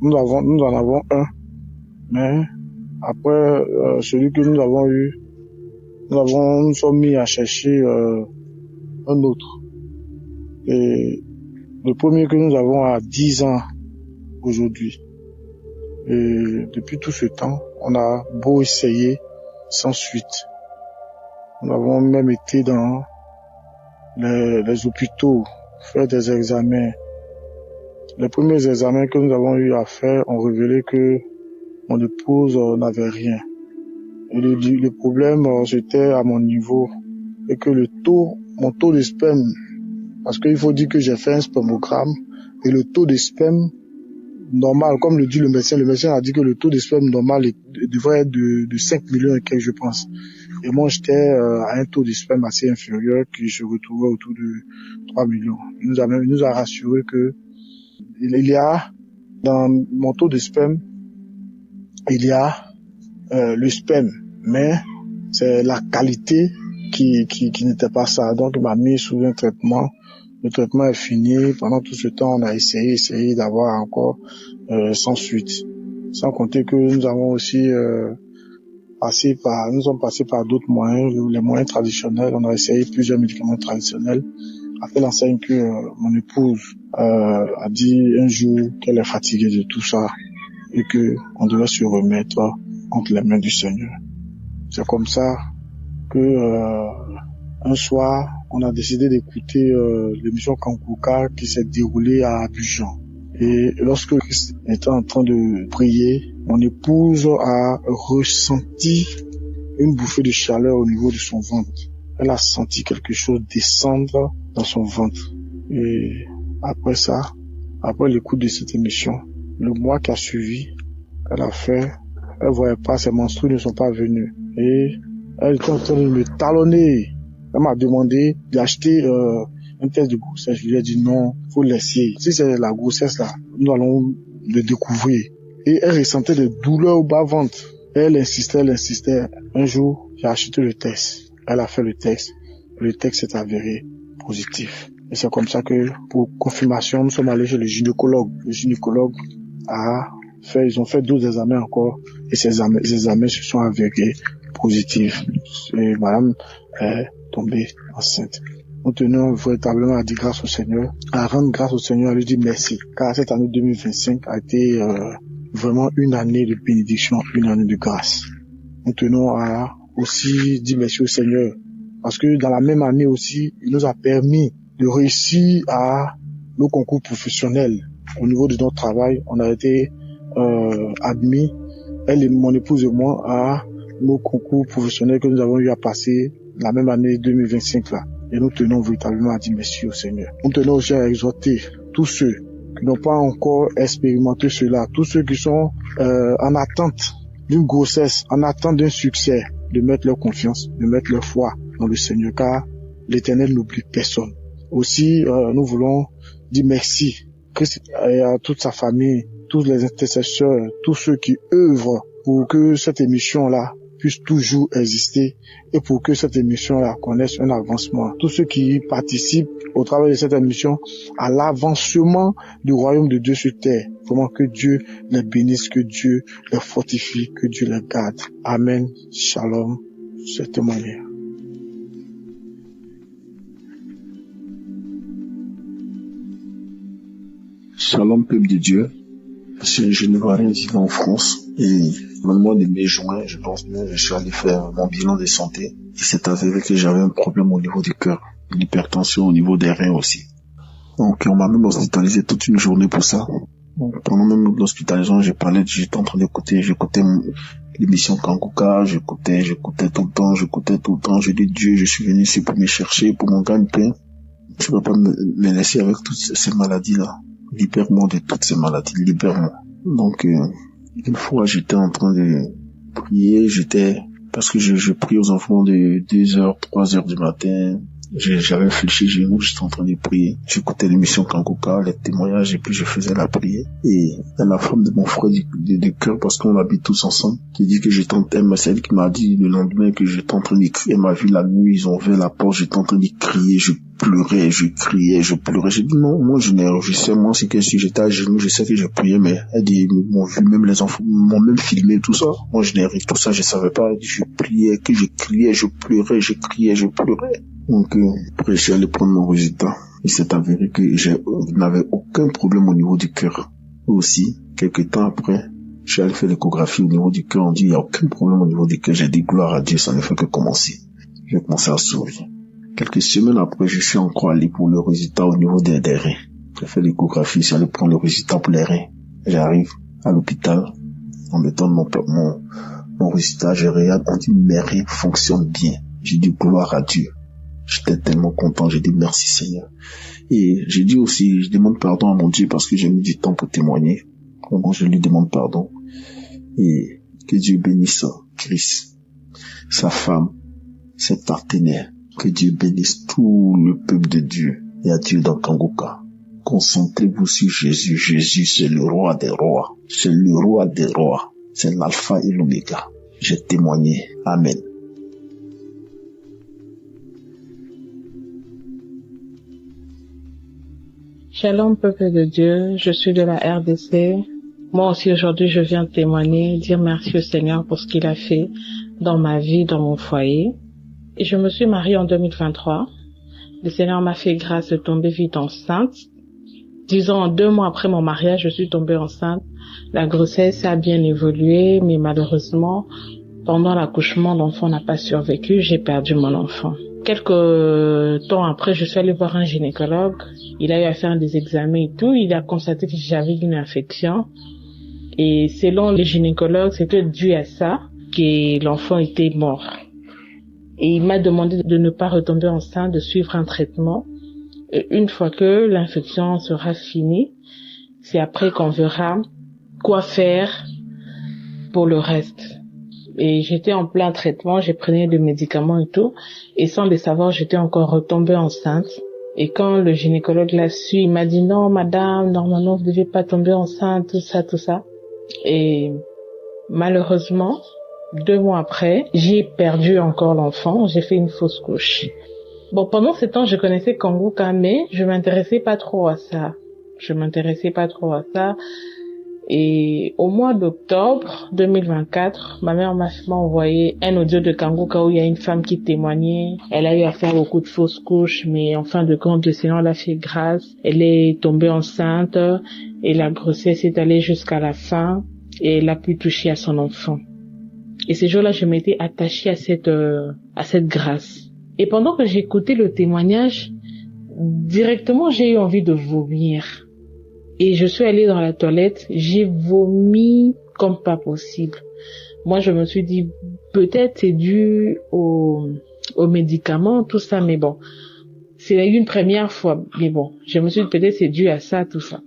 Nous en avons un. Mais après celui que nous avons eu, nous sommes mis à chercher un autre. Et le premier que nous avons a 10 ans aujourd'hui. Et depuis tout ce temps, on a beau essayer sans suite. Nous avons même été dans les hôpitaux, faire des examens. Les premiers examens que nous avons eu à faire ont révélé que mon épouse n'avait rien. Et le problème, c'était à mon niveau. Et que mon taux de sperme, parce qu'il faut dire que j'ai fait un spermogramme, et le taux de sperme normal, comme le dit le médecin a dit que le taux de sperme normal devrait être de 5 millions et quelques, je pense. Et moi, j'étais à un taux de sperme assez inférieur qui se retrouvait autour de 3 millions. Il nous a rassuré que il y a, dans mon taux de sperme, il y a le sperme, mais c'est la qualité qui n'était pas ça. Donc, il m'a mis sous un traitement. Le traitement est fini. Pendant tout ce temps, on a essayé d'avoir encore sans suite. Sans compter que nous avons aussi nous sommes passés par d'autres moyens, les moyens traditionnels. On a essayé plusieurs médicaments traditionnels. Après l'enseigne que mon épouse a dit un jour qu'elle est fatiguée de tout ça et que on devait se remettre entre les mains du Seigneur. C'est comme ça que un soir, on a décidé d'écouter l'émission Kanguka qui s'est déroulée à Abidjan. Et lorsque Christ était en train de prier, mon épouse a ressenti une bouffée de chaleur au niveau de son ventre. Elle a senti quelque chose descendre dans son ventre. Et après ça, après l'écoute de cette émission, le mois qui a suivi, elle a fait Elle voyait pas, ses menstrues ne sont pas venues. Et elle était en train de me talonner. Elle m'a demandé d'acheter un test de grossesse. Je lui ai dit non, faut laisser. Si c'est la grossesse là, nous allons le découvrir. Et elle ressentait des douleurs au bas-ventre. Elle insistait. Un jour, j'ai acheté le test. Elle a fait le test. Le test s'est avéré positif. Et c'est comme ça que, pour confirmation, nous sommes allés chez le gynécologue. Le gynécologue ils ont fait 12 examens encore. Et ces examens se sont avérés positifs. Et madame est tombée enceinte. Nous tenons véritablement à dire grâce au Seigneur, à rendre grâce au Seigneur, à lui dire merci. Car cette année 2025 a été vraiment une année de bénédiction, une année de grâce. Nous tenons à aussi dire merci au Seigneur. Parce que dans la même année aussi, il nous a permis de réussir à nos concours professionnels. Au niveau de notre travail, on a été admis, elle et mon épouse et moi, à nos concours professionnels que nous avons eu à passer la même année 2025 là. Et nous tenons véritablement à dire merci au Seigneur. Nous tenons aussi à exhorter tous ceux qui n'ont pas encore expérimenté cela, tous ceux qui sont en attente d'une grossesse, en attente d'un succès, de mettre leur confiance, de mettre leur foi dans le Seigneur, car l'Éternel n'oublie personne. Aussi, nous voulons dire merci à toute sa famille, tous les intercesseurs, tous ceux qui œuvrent pour que cette émission-là puisse toujours exister et pour que cette émission-là connaisse un avancement. Tous ceux qui participent au travail de cette émission à l'avancement du royaume de Dieu sur terre. Vraiment que Dieu les bénisse, que Dieu les fortifie, que Dieu les garde. Amen. Shalom. C'est témoigné. Shalom, peuple de Dieu. C'est un jeune Ivoirien vivant en France. Et dans le mois de mai-juin, je pense bien, je suis allé faire mon bilan de santé. Il s'est avéré que j'avais un problème au niveau du cœur, une hypertension au niveau des reins aussi. Donc on m'a même hospitalisé toute une journée pour ça. Donc, pendant même l'hospitalisation, j'étais en train d'écouter, j'écoutais l'émission Kanguka, j'écoutais tout le temps. Je dis Dieu, je suis venu ici pour me chercher, pour mon gagne-pain. Je ne peux pas me laisser avec toutes ces maladies-là. Libère-moi de toutes ces maladies, libère-moi. Donc, une fois, j'étais en train de prier, parce que je prie aux enfants de 2h, 3h du matin. J'avais fléchi genoux, j'étais en train de prier. J'écoutais l'émission Kanguka, les témoignages, et puis je faisais la prière. Et la femme de mon frère de cœur, parce qu'on habite tous ensemble, qui dit que c'est elle qui m'a dit le lendemain que j'étais en train de crier. Elle m'a vu la nuit, ils ont ouvert la porte, j'étais en train de crier, je pleurais, je criais, je pleurais. J'ai dit non, moi je sais, moi c'est que si j'étais à genoux, je sais que je priais, mais elle dit, m'ont vu, même les enfants m'ont même filmé tout ça. Moi je n'ai rien, tout ça, je savais pas. Elle dit, je priais, que je criais, je pleurais, je criais, je pleurais. Donc, après, je suis allé prendre mon résultat. Il s'est avéré que je n'avais aucun problème au niveau du cœur. Aussi, quelques temps après, je suis allé faire l'échographie au niveau du cœur. On dit, il n'y a aucun problème au niveau du cœur. J'ai dit, gloire à Dieu, ça ne fait que commencer. J'ai commencé à sourire. Quelques semaines après, je suis encore allé pour le résultat au niveau des reins. J'ai fait l'échographie, je suis allé prendre le résultat pour les reins. J'arrive à l'hôpital, on me donne mon résultat, je regarde, on dit, mes reins fonctionnent bien. J'ai dit, gloire à Dieu. J'étais tellement content, j'ai dit merci Seigneur. Et j'ai dit aussi, je demande pardon à mon Dieu parce que j'ai mis du temps pour témoigner. Donc je lui demande pardon. Et que Dieu bénisse Chris, sa femme, ses partenaires. Que Dieu bénisse tout le peuple de Dieu et à Dieu dans Kanguka. Concentrez-vous sur Jésus. Jésus, c'est le roi des rois. C'est le roi des rois. C'est l'alpha et l'oméga. J'ai témoigné. Amen. Shalom, peuple de Dieu, je suis de la RDC. Moi aussi aujourd'hui je viens témoigner, dire merci au Seigneur pour ce qu'il a fait dans ma vie, dans mon foyer. Et je me suis mariée en 2023. Le Seigneur m'a fait grâce de tomber vite enceinte. Disons 2 mois après mon mariage, je suis tombée enceinte. La grossesse a bien évolué, mais malheureusement, pendant l'accouchement, l'enfant n'a pas survécu, j'ai perdu mon enfant. Quelques temps après, je suis allée voir un gynécologue. Il a eu à faire des examens et tout. Il a constaté que j'avais une infection. Et selon les gynécologues, c'était dû à ça que l'enfant était mort. Et il m'a demandé de ne pas retomber enceinte, de suivre un traitement. Et une fois que l'infection sera finie, c'est après qu'on verra quoi faire pour le reste. Et j'étais en plein traitement, j'ai pris des médicaments et tout. Et sans le savoir, j'étais encore retombée enceinte. Et quand le gynécologue l'a su, il m'a dit non, madame, normalement, vous ne devez pas tomber enceinte, tout ça. Et malheureusement, 2 mois après, j'ai perdu encore l'enfant, j'ai fait une fausse couche. Bon, pendant ce temps, je connaissais Kanguka, mais je m'intéressais pas trop à ça. Et au mois d'octobre 2024, ma mère m'a envoyé un audio de Kanguka où il y a une femme qui témoignait. Elle a eu à faire beaucoup de fausses couches, mais en fin de compte, le Seigneur l'a fait grâce. Elle est tombée enceinte et la grossesse est allée jusqu'à la fin et elle a pu toucher à son enfant. Et ce jour-là, je m'étais attachée à cette grâce. Et pendant que j'écoutais le témoignage, directement, j'ai eu envie de vomir. Et je suis allée dans la toilette, j'ai vomi comme pas possible. Moi, je me suis dit, peut-être c'est dû aux médicaments, tout ça, mais bon. C'est une première fois, mais bon. Je me suis dit, peut-être c'est dû à ça, tout ça.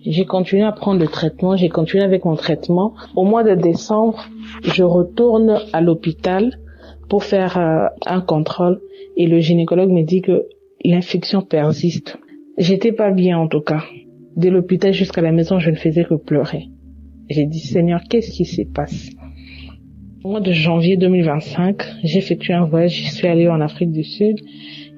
J'ai continué à prendre le traitement, j'ai continué avec mon traitement. Au mois de décembre, je retourne à l'hôpital pour faire un contrôle et le gynécologue me dit que l'infection persiste. J'étais pas bien en tout cas. De l'hôpital jusqu'à la maison, je ne faisais que pleurer. J'ai dit, Seigneur, qu'est-ce qui se passe? Au mois de janvier 2025, j'ai effectué un voyage, je suis allée en Afrique du Sud.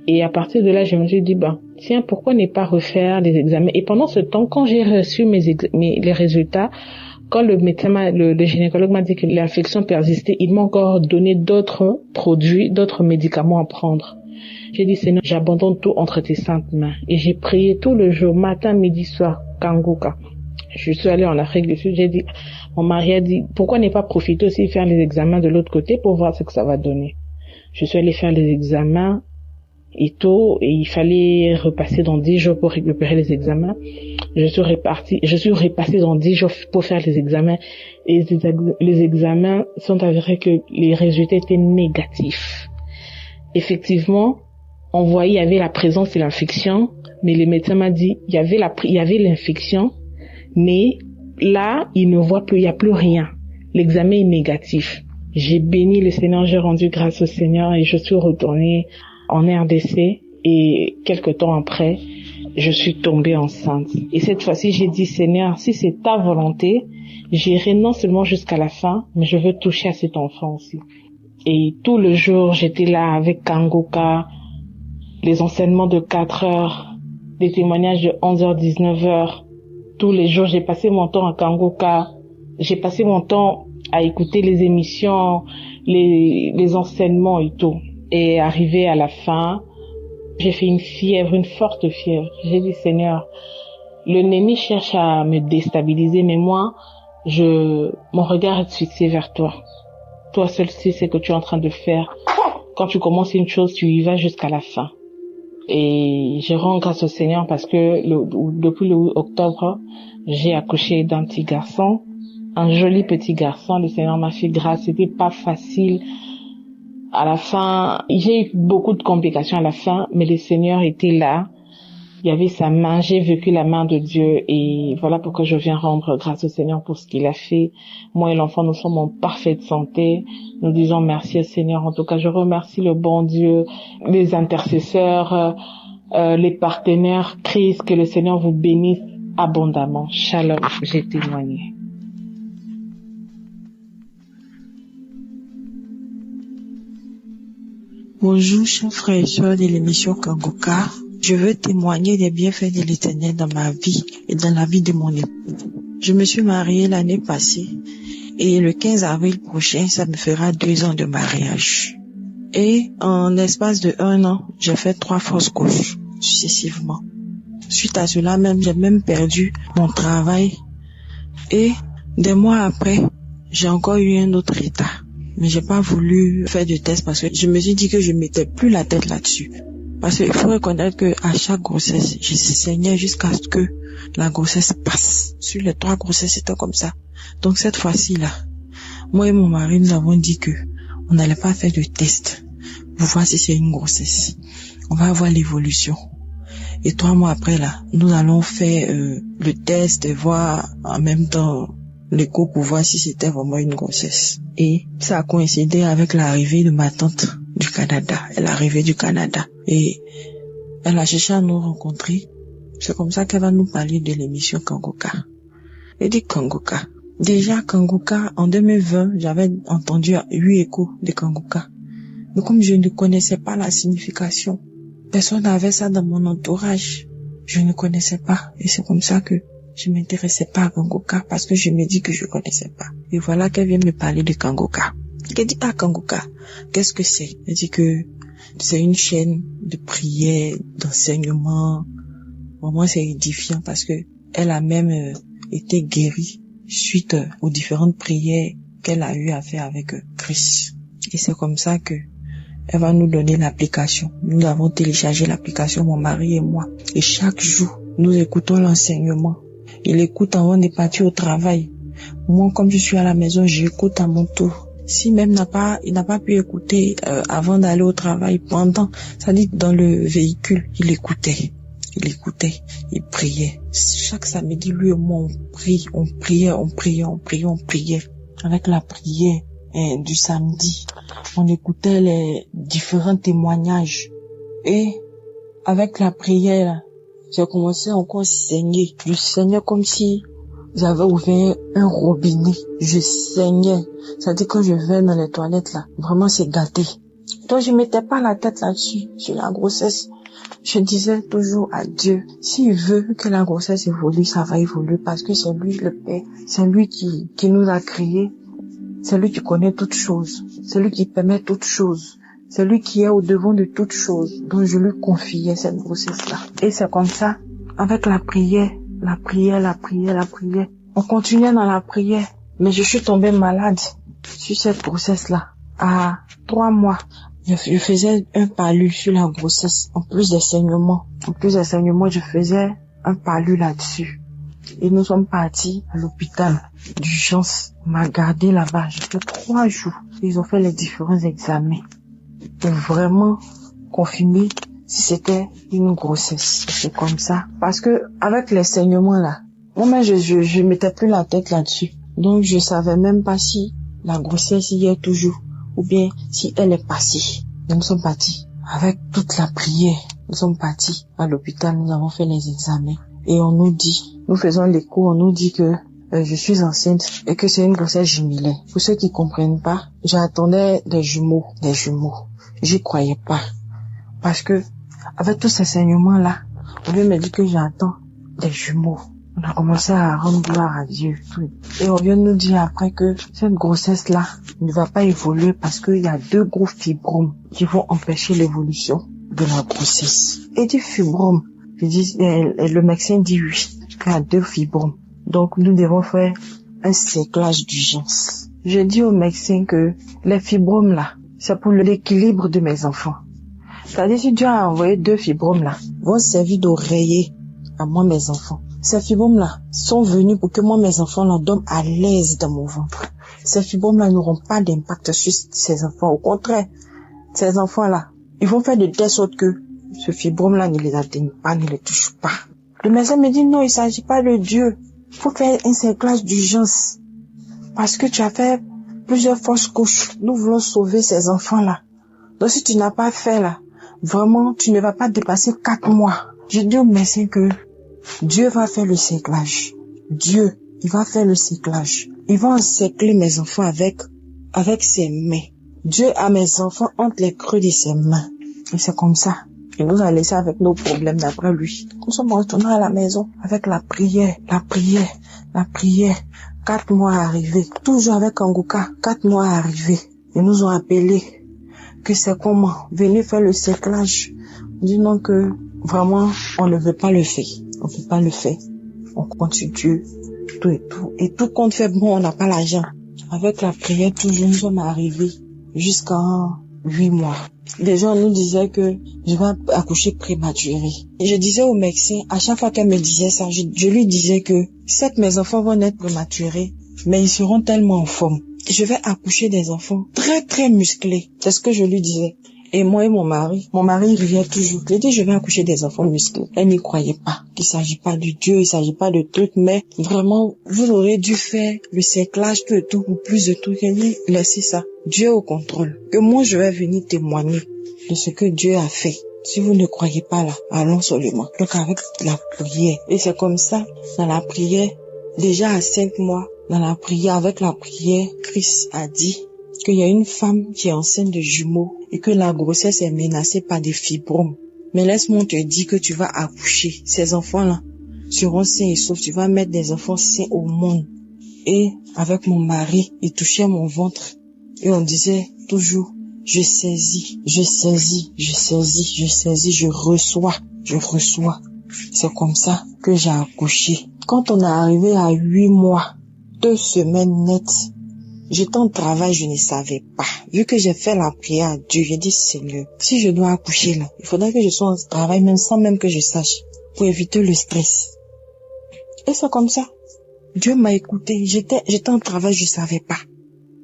Et à partir de là, je me suis dit, tiens, pourquoi ne pas refaire les examens? Et pendant ce temps, quand j'ai reçu les résultats, quand le médecin, le gynécologue m'a dit que l'infection persistait, il m'a encore donné d'autres produits, d'autres médicaments à prendre. J'ai dit, Seigneur, j'abandonne tout entre tes saintes mains. Et j'ai prié tout le jour, matin, midi, soir, Kanguka. Je suis allée en Afrique du Sud, j'ai dit, mon mari a dit, pourquoi ne pas profiter aussi de faire les examens de l'autre côté pour voir ce que ça va donner? Je suis allée faire les examens et tout, et il fallait repasser dans 10 jours pour récupérer les examens. Je suis repassée dans 10 jours pour faire les examens, et les examens sont avérés que les résultats étaient négatifs. Effectivement, on voyait, il y avait la présence de l'infection, mais le médecin m'a dit, il y avait l'infection, mais là, il ne voit plus, il n'y a plus rien. L'examen est négatif. J'ai béni le Seigneur, j'ai rendu grâce au Seigneur et je suis retournée en RDC et quelques temps après, je suis tombée enceinte. Et cette fois-ci, j'ai dit, Seigneur, si c'est ta volonté, j'irai non seulement jusqu'à la fin, mais je veux toucher à cet enfant aussi. Et tout le jour, j'étais là avec Kanguka, les enseignements de 4 heures, des témoignages de 11h, 19h. Tous les jours, j'ai passé mon temps à Kanguka. J'ai passé mon temps à écouter les émissions, les enseignements et tout. Et arrivé à la fin, j'ai fait une forte fièvre. J'ai dit, Seigneur, l'ennemi cherche à me déstabiliser, mais moi, mon regard est fixé vers toi. Toi seul sais ce que tu es en train de faire. Quand tu commences une chose, tu y vas jusqu'à la fin. Et je rends grâce au Seigneur parce que depuis le 8 octobre, j'ai accouché d'un petit garçon, un joli petit garçon. Le Seigneur m'a fait grâce. C'était pas facile. À la fin, j'ai eu beaucoup de complications à la fin, mais le Seigneur était là. Il y avait sa main, j'ai vécu la main de Dieu et voilà pourquoi je viens rendre grâce au Seigneur pour ce qu'il a fait. Moi et l'enfant, nous sommes en parfaite santé. Nous disons merci au Seigneur. En tout cas, je remercie le bon Dieu, les intercesseurs, les partenaires. Christ, que le Seigneur vous bénisse abondamment. Shalom, j'ai témoigné. Bonjour, chers frères et sœurs de l'émission Kanguka. Je veux témoigner des bienfaits de l'Éternel dans ma vie et dans la vie de mon époux. Je me suis mariée l'année passée et le 15 avril prochain, ça me fera 2 ans de mariage. Et en l'espace de 1 an, j'ai fait 3 fausses couches successivement. Suite à cela même, j'ai même perdu mon travail et des mois après, j'ai encore eu un autre état. Mais j'ai pas voulu faire de test parce que je me suis dit que je mettais plus la tête là-dessus. Parce qu'il faut reconnaître que à chaque grossesse, je saignais jusqu'à ce que la grossesse passe. Sur les 3 grossesses, c'était comme ça. Donc cette fois-ci là, moi et mon mari, nous avons dit que on n'allait pas faire de test pour voir si c'est une grossesse. On va voir l'évolution. Et 3 mois après là, nous allons faire le test et voir en même temps l'écho pour voir si c'était vraiment une grossesse. Et ça a coïncidé avec l'arrivée de ma tante du Canada. Elle est arrivée du Canada et elle a cherché à nous rencontrer. C'est comme ça qu'elle va nous parler de l'émission Kangoka. Elle dit Kangoka. Déjà Kangoka, en 2020, j'avais entendu 8 échos de Kangoka. Mais comme je ne connaissais pas la signification, personne n'avait ça dans mon entourage. Je ne connaissais pas. Et c'est comme ça que je m'intéressais pas à Kangoka parce que je me dis que je connaissais pas. Et voilà qu'elle vient me parler de Kangoka. Elle dit, Kangoka, qu'est-ce que c'est? Elle dit que c'est une chaîne de prière, d'enseignement. Pour moi, c'est édifiant parce que elle a même été guérie suite aux différentes prières qu'elle a eu à faire avec Christ. Et c'est comme ça que elle va nous donner l'application. Nous avons téléchargé l'application, mon mari et moi. Et chaque jour, nous écoutons l'enseignement. Il écoute avant de partir au travail. Moi, comme je suis à la maison, j'écoute à mon tour. Si même il n'a pas pu écouter avant d'aller au travail, pendant, ça dit dans le véhicule, il écoutait, il priait. Chaque samedi, lui et moi, on priait. Avec la prière du samedi, on écoutait les différents témoignages. Et avec la prière, j'ai commencé encore à saigner. Je saignais comme si j'avais ouvert un robinet. Je saignais. C'est-à-dire quand je vais dans les toilettes là, vraiment c'est gâté. Donc je mettais pas la tête là-dessus, sur la grossesse. Je disais toujours à Dieu, s'il veut que la grossesse évolue, ça va évoluer parce que c'est lui le Père. C'est lui qui nous a créés. C'est lui qui connaît toutes choses. C'est lui qui permet toutes choses. C'est lui qui est au devant de toutes choses. Donc je lui confiais cette grossesse-là. Et c'est comme ça, avec la prière. On continuait dans la prière. Mais je suis tombée malade sur cette grossesse-là. À 3 mois, je faisais un palu sur la grossesse. En plus des saignements, je faisais un palu là-dessus. Et nous sommes partis à l'hôpital d'urgence. On m'a gardé là-bas. J'ai fait 3 jours. Ils ont fait les différents examens pour vraiment confirmer si c'était une grossesse. C'est comme ça. Parce que avec les saignements là, moi je mettais plus la tête là-dessus. Donc je savais même pas si la grossesse y est toujours ou bien si elle est passée. Nous sommes partis avec toute la prière. Nous sommes partis à l'hôpital. Nous avons fait les examens et on nous dit, nous faisons l'écho, on nous dit que je suis enceinte et que c'est une grossesse jumelée. Pour ceux qui comprennent pas, j'attendais des jumeaux. J'y croyais pas. Parce que, avec tous ces saignements là, on vient me dire que j'attends des jumeaux. On a commencé à rendre gloire à Dieu. Et on vient nous dire après que cette grossesse là ne va pas évoluer parce qu'il y a 2 gros fibromes qui vont empêcher l'évolution de la grossesse. Et du fibrome, le médecin dit oui, qu'il y a 2 fibromes. Donc nous devons faire un séclage d'urgence. Je dis au médecin que les fibromes là, c'est pour l'équilibre de mes enfants. C'est-à-dire si Dieu a envoyé 2 fibromes là, vont servir d'oreiller à moi mes enfants. Ces fibromes là sont venus pour que moi mes enfants là dorment à l'aise dans mon ventre. Ces fibromes là n'auront pas d'impact sur ces enfants. Au contraire, ces enfants là, ils vont faire de telle sorte que ce fibrome là ne les atteigne pas, ne les touche pas. Le médecin me dit non, il s'agit pas de Dieu. Il faut faire un séclage d'urgence. Parce que tu as fait plusieurs fausses couches. Nous voulons sauver ces enfants-là. Donc si tu n'as pas fait là, vraiment, tu ne vas pas dépasser 4 mois. Je dis au médecin que Dieu va faire le séclage. Dieu, il va faire le séclage. Il va encercler mes enfants avec ses mains. Dieu a mes enfants entre les creux de ses mains. Et c'est comme ça. Il nous a laissé avec nos problèmes d'après lui. Nous sommes retournés à la maison avec la prière. 4 mois arrivés. Toujours avec Kangoka. 4 mois arrivés. Ils nous ont appelés. Que c'est comment? Venez faire le séclage. On dit non que vraiment on ne veut pas le faire. On peut pas le faire. On continue tout et tout. Et tout compte fait, bon, on n'a pas l'argent. Avec la prière, toujours nous sommes arrivés jusqu'à 8 mois. Les gens nous disaient que je vais accoucher prématuré. Et je disais au médecin, à chaque fois qu'elle me disait ça, je lui disais que certes mes enfants vont naître prématurés, mais ils seront tellement en forme. Je vais accoucher des enfants très très musclés. C'est ce que je lui disais. Et moi et mon mari riait toujours. J'ai dit, je vais accoucher des enfants musclés. Elle n'y croyait pas. Il s'agit pas de Dieu, il s'agit pas de trucs, mais vraiment, vous aurez dû faire le cerclage, tout, ou plus de tout. J'ai dit, laissez ça. Dieu au contrôle. Que moi, je vais venir témoigner de ce que Dieu a fait. Si vous ne croyez pas là, allons seulement. Donc avec la prière. Et c'est comme ça, dans la prière, déjà à 5 mois, dans la prière, avec la prière, Christ a dit qu'il y a une femme qui est enceinte de jumeaux et que la grossesse est menacée par des fibromes. Mais laisse-moi te dire que tu vas accoucher. Ces enfants-là seront sains et saufs. Tu vas mettre des enfants sains au monde. Et avec mon mari, il touchait mon ventre. Et on disait toujours, je saisis, je saisis, je saisis, je saisis, je reçois, je reçois. C'est comme ça que j'ai accouché. Quand on est arrivé à 8 mois, 2 semaines nettes, j'étais en travail, je ne savais pas. Vu que j'ai fait la prière à Dieu, j'ai dit, Seigneur, si je dois accoucher là, il faudrait que je sois en travail, même sans même que je sache, pour éviter le stress. Et c'est comme ça. Dieu m'a écouté. J'étais en travail, je savais pas.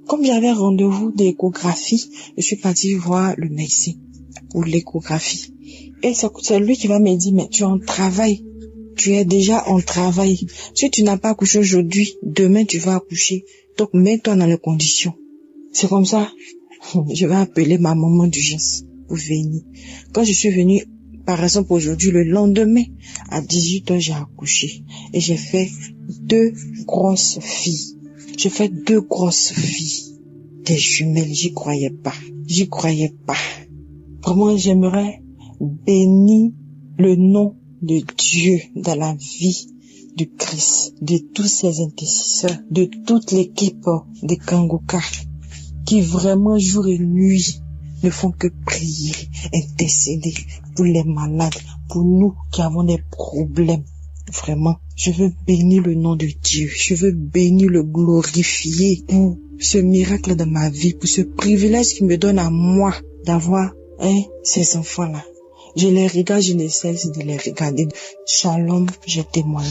Comme j'avais rendez-vous d'échographie, je suis partie voir le médecin pour l'échographie. Et c'est lui qui va me dire, mais tu es en travail. Tu es déjà en travail. Si tu n'as pas accouché aujourd'hui, demain tu vas accoucher. Donc mets-toi dans les conditions. C'est comme ça. Je vais appeler ma maman d'urgence pour venir. Quand je suis venue, par exemple aujourd'hui, le lendemain, à 18h, j'ai accouché. Et j'ai fait 2 grosses filles. J'ai fait 2 grosses filles. Des jumelles, j'y croyais pas. J'y croyais pas. Vraiment, j'aimerais bénir le nom de Dieu dans la vie du Christ, de tous ses intercesseurs, de toute l'équipe de Kanguka, qui vraiment jour et nuit ne font que prier, intercéder pour les malades, pour nous qui avons des problèmes. Vraiment, je veux bénir le nom de Dieu, je veux bénir, le glorifier pour ce miracle de ma vie, pour ce privilège qui me donne à moi d'avoir ces enfants-là. Je les regarde, je ne cesse de les regarder. Shalom, je témoigne.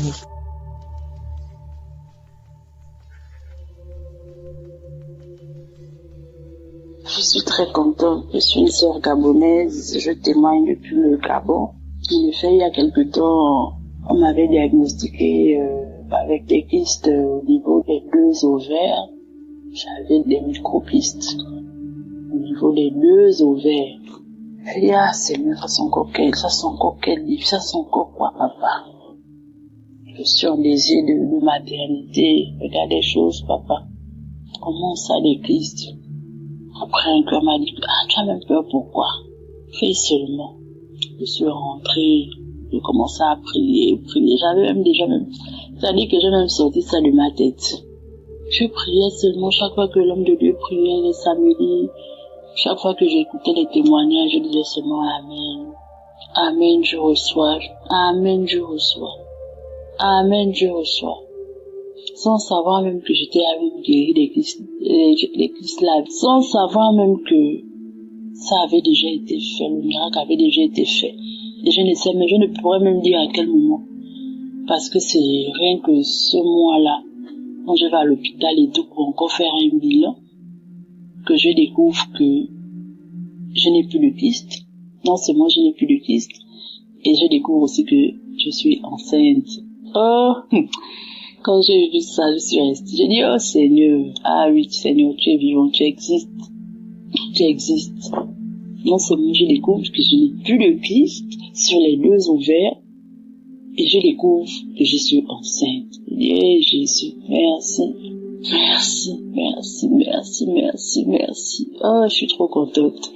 Je suis très contente. Je suis une sœur gabonaise. Je témoigne depuis le Gabon. Il y a quelque temps, on m'avait diagnostiqué avec des kystes au niveau des 2 ovaires. J'avais des micro-kystes au niveau des 2 ovaires. Seigneur, ça sent encore quel livre, ça sent encore quoi, papa? Je suis en désir de maternité. Regarde les choses, papa. Comment ça, les kystes? Après, un cœur m'a dit, tu as même peur, pourquoi? Fais seulement. Je suis rentrée, j'ai commencé à prier. J'avais même c'est-à-dire que j'ai même sorti ça de ma tête. Je priais seulement chaque fois que l'homme de Dieu priait les samedis. Chaque fois que j'écoutais les témoignages, je disais seulement Amen. Amen, je reçois. Amen, je reçois. Amen, je reçois. Sans savoir même que j'étais avec guéri des kystes là. Sans savoir même que ça avait déjà été fait, le miracle avait déjà été fait. Et je ne sais, mais je ne pourrais même dire à quel moment. Parce que c'est rien que ce mois-là, quand je vais à l'hôpital et tout pour encore faire un bilan, que je découvre que je n'ai plus de kyste. Non seulement je n'ai plus de kyste, et je découvre aussi que je suis enceinte. Oh, quand j'ai vu ça, je suis restée. J'ai dit, oh Seigneur, ah oui Seigneur, tu es vivant, tu existes. Tu existes. Non seulement je découvre que je n'ai plus de kyste sur les 2 ovaires, et je découvre que je suis enceinte. Je dis, hey, Jésus, merci. Merci, merci, merci, merci, merci. Oh, je suis trop contente.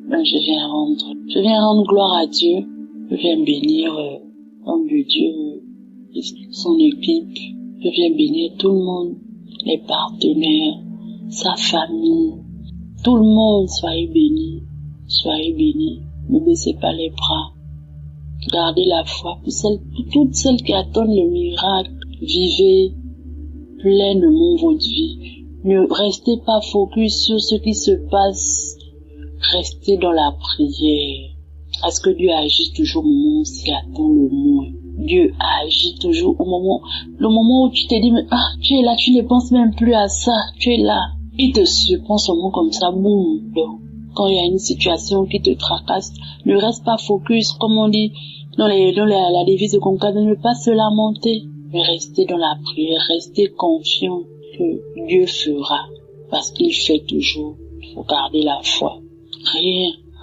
Je viens rendre gloire à Dieu. Je viens bénir l'homme de Dieu, son équipe. Je viens bénir tout le monde, les partenaires, sa famille. Tout le monde, soyez bénis. Soyez bénis. Ne baissez pas les bras. Gardez la foi pour toutes celles qui attendent le miracle. Vivez pleinement votre vie. Ne restez pas focus sur ce qui se passe. Restez dans la prière. Parce que Dieu agit toujours au moment où on s'y attend le moins. Dieu agit toujours au moment où tu te dis, mais tu es là, tu ne penses même plus à ça, tu es là. Il te surprend seulement comme ça, boum. quand il y a une situation qui te tracasse, ne reste pas focus, comme on dit dans la devise de Conca, de ne pas se lamenter, mais rester dans la prière, rester confiant que Dieu fera, parce qu'il fait toujours. Il faut garder la foi.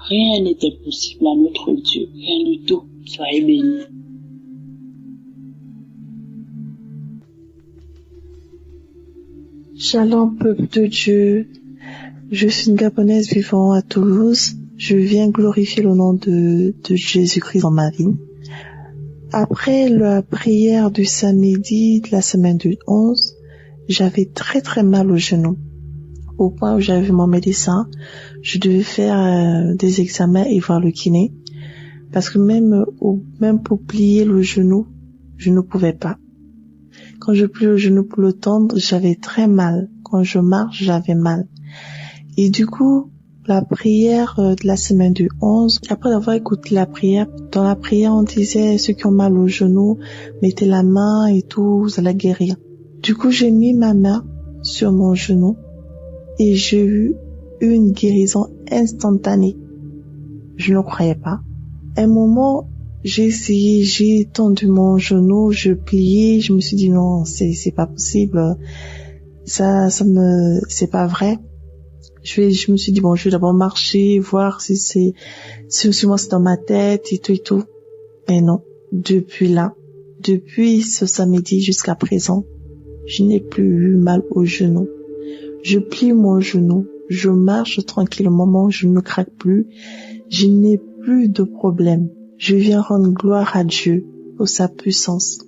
Rien n'est impossible à notre Dieu, rien du tout. Soyez bénis. Shalom, peuple de Dieu. Je suis une Gabonaise vivant à Toulouse. Je viens glorifier le nom de Jésus-Christ dans ma vie. Après la prière du samedi de la semaine du 11, j'avais très très mal au genou. Au point où j'avais vu mon médecin, je devais faire des examens et voir le kiné. Parce que même pour plier le genou, je ne pouvais pas. Quand je plie le genou pour le tendre, j'avais très mal. Quand je marche, j'avais mal. Et du coup, la prière de la semaine du 11, après avoir écouté la prière, dans la prière, on disait ceux qui ont mal au genou, mettez la main et tout, vous allez guérir. Du coup, j'ai mis ma main sur mon genou et j'ai eu une guérison instantanée. Je ne croyais pas. À un moment, j'ai essayé, j'ai tendu mon genou, je pliais, je me suis dit non, c'est pas possible, c'est pas vrai. Je me suis dit bon, je vais d'abord marcher, voir si moi c'est dans ma tête et tout. Mais non, depuis ce samedi jusqu'à présent, je n'ai plus eu mal au genou. Je plie mon genou, je marche tranquillement, mon genou ne craque plus, je n'ai plus de problème. Je viens rendre gloire à Dieu pour sa puissance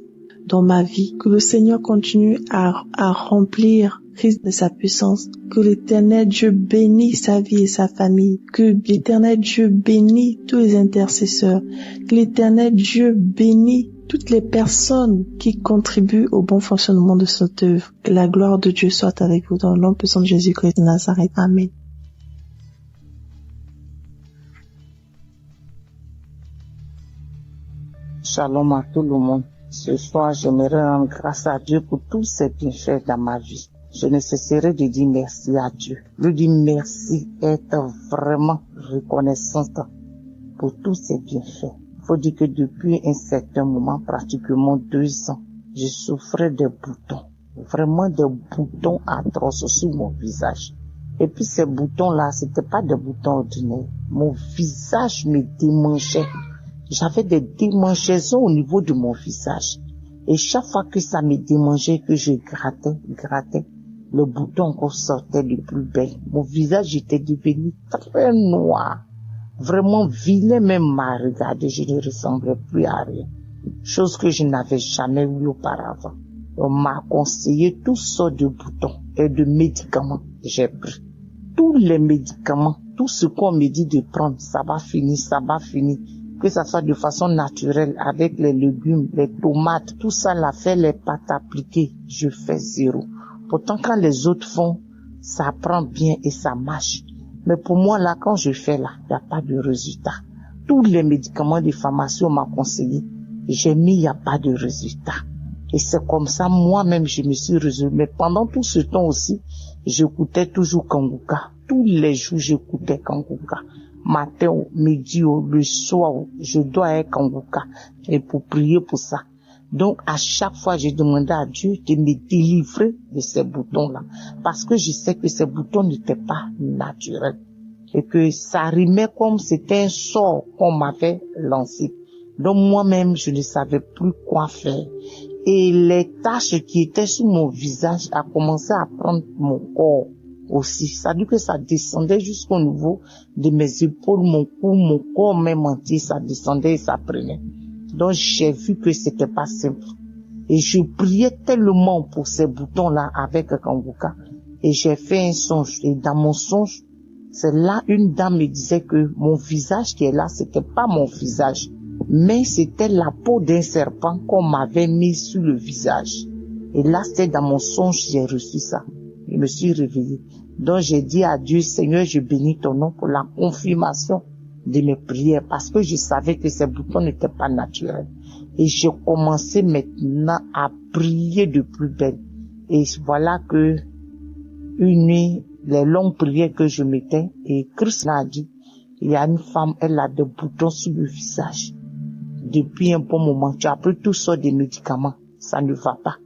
dans ma vie. Que le Seigneur continue à remplir Christ de sa puissance. Que l'Éternel Dieu bénisse sa vie et sa famille. Que l'Éternel Dieu bénisse tous les intercesseurs. Que l'Éternel Dieu bénisse toutes les personnes qui contribuent au bon fonctionnement de cette œuvre. Que la gloire de Dieu soit avec vous dans le nom puissant de Jésus-Christ de Nazareth. Amen. Shalom à tout le monde. Ce soir, j'aimerais rendre grâce à Dieu pour tous ses bienfaits dans ma vie. Je ne cesserai de dire merci à Dieu. Lui dire merci, être vraiment reconnaissante pour tous ses bienfaits. Il faut dire que depuis un certain moment, pratiquement 2 ans, je souffrais de boutons. Vraiment des boutons atroces sur mon visage. Et puis ces boutons-là, c'était pas des boutons ordinaires. Mon visage me démangeait. J'avais des démangeaisons au niveau de mon visage. Et chaque fois que ça me démangeait, que je grattais, le bouton encore sortait de plus belle. Mon visage était devenu très noir. Vraiment vilain même à regarder. Je ne ressemblais plus à rien. Chose que je n'avais jamais vue auparavant. On m'a conseillé toutes sortes de boutons et de médicaments. J'ai pris tous les médicaments, tout ce qu'on me dit de prendre, ça va finir. Que ça soit de façon naturelle, avec les légumes, les tomates, tout ça là, fait les pâtes appliquées, je fais 0. Pourtant, quand les autres font, ça prend bien et ça marche. Mais pour moi là, quand je fais là, il n'y a pas de résultat. Tous les médicaments des pharmacies, on m'a conseillé, j'ai mis, il n'y a pas de résultat. Et c'est comme ça, moi-même, je me suis résolue. Mais pendant tout ce temps aussi, j'écoutais toujours Kanguka. Tous les jours, j'écoutais Kanguka. Matin, midi, le soir, je dois être Kanguka. Et pour prier pour ça. Donc, à chaque fois, j'ai demandé à Dieu de me délivrer de ces boutons-là. Parce que je sais que ces boutons n'étaient pas naturels. Et que ça rimait comme c'était un sort qu'on m'avait lancé. Donc, moi-même, je ne savais plus quoi faire. Et les taches qui étaient sur mon visage a commencé à prendre mon corps aussi. Ça veut dire que ça descendait jusqu'au niveau de mes épaules, mon cou, mon corps même entier, ça descendait et ça prenait. Donc j'ai vu que c'était pas simple. Et je priais tellement pour ces boutons-là avec Kanguka. Et j'ai fait un songe. Et dans mon songe, c'est là une dame me disait que mon visage qui est là, c'était pas mon visage. Mais c'était la peau d'un serpent qu'on m'avait mis sur le visage. Et là, c'était dans mon songe, j'ai reçu ça. Je me suis réveillée. Donc, j'ai dit à Dieu, Seigneur, je bénis ton nom pour la confirmation de mes prières, parce que je savais que ces boutons n'étaient pas naturels. Et j'ai commencé maintenant à prier de plus belle. Et voilà que une nuit, les longues prières que je mettais. Et Christ m'a dit, il y a une femme, elle a des boutons sur le visage. Depuis un bon moment, tu as pris toutes sortes de médicaments. Ça ne va pas.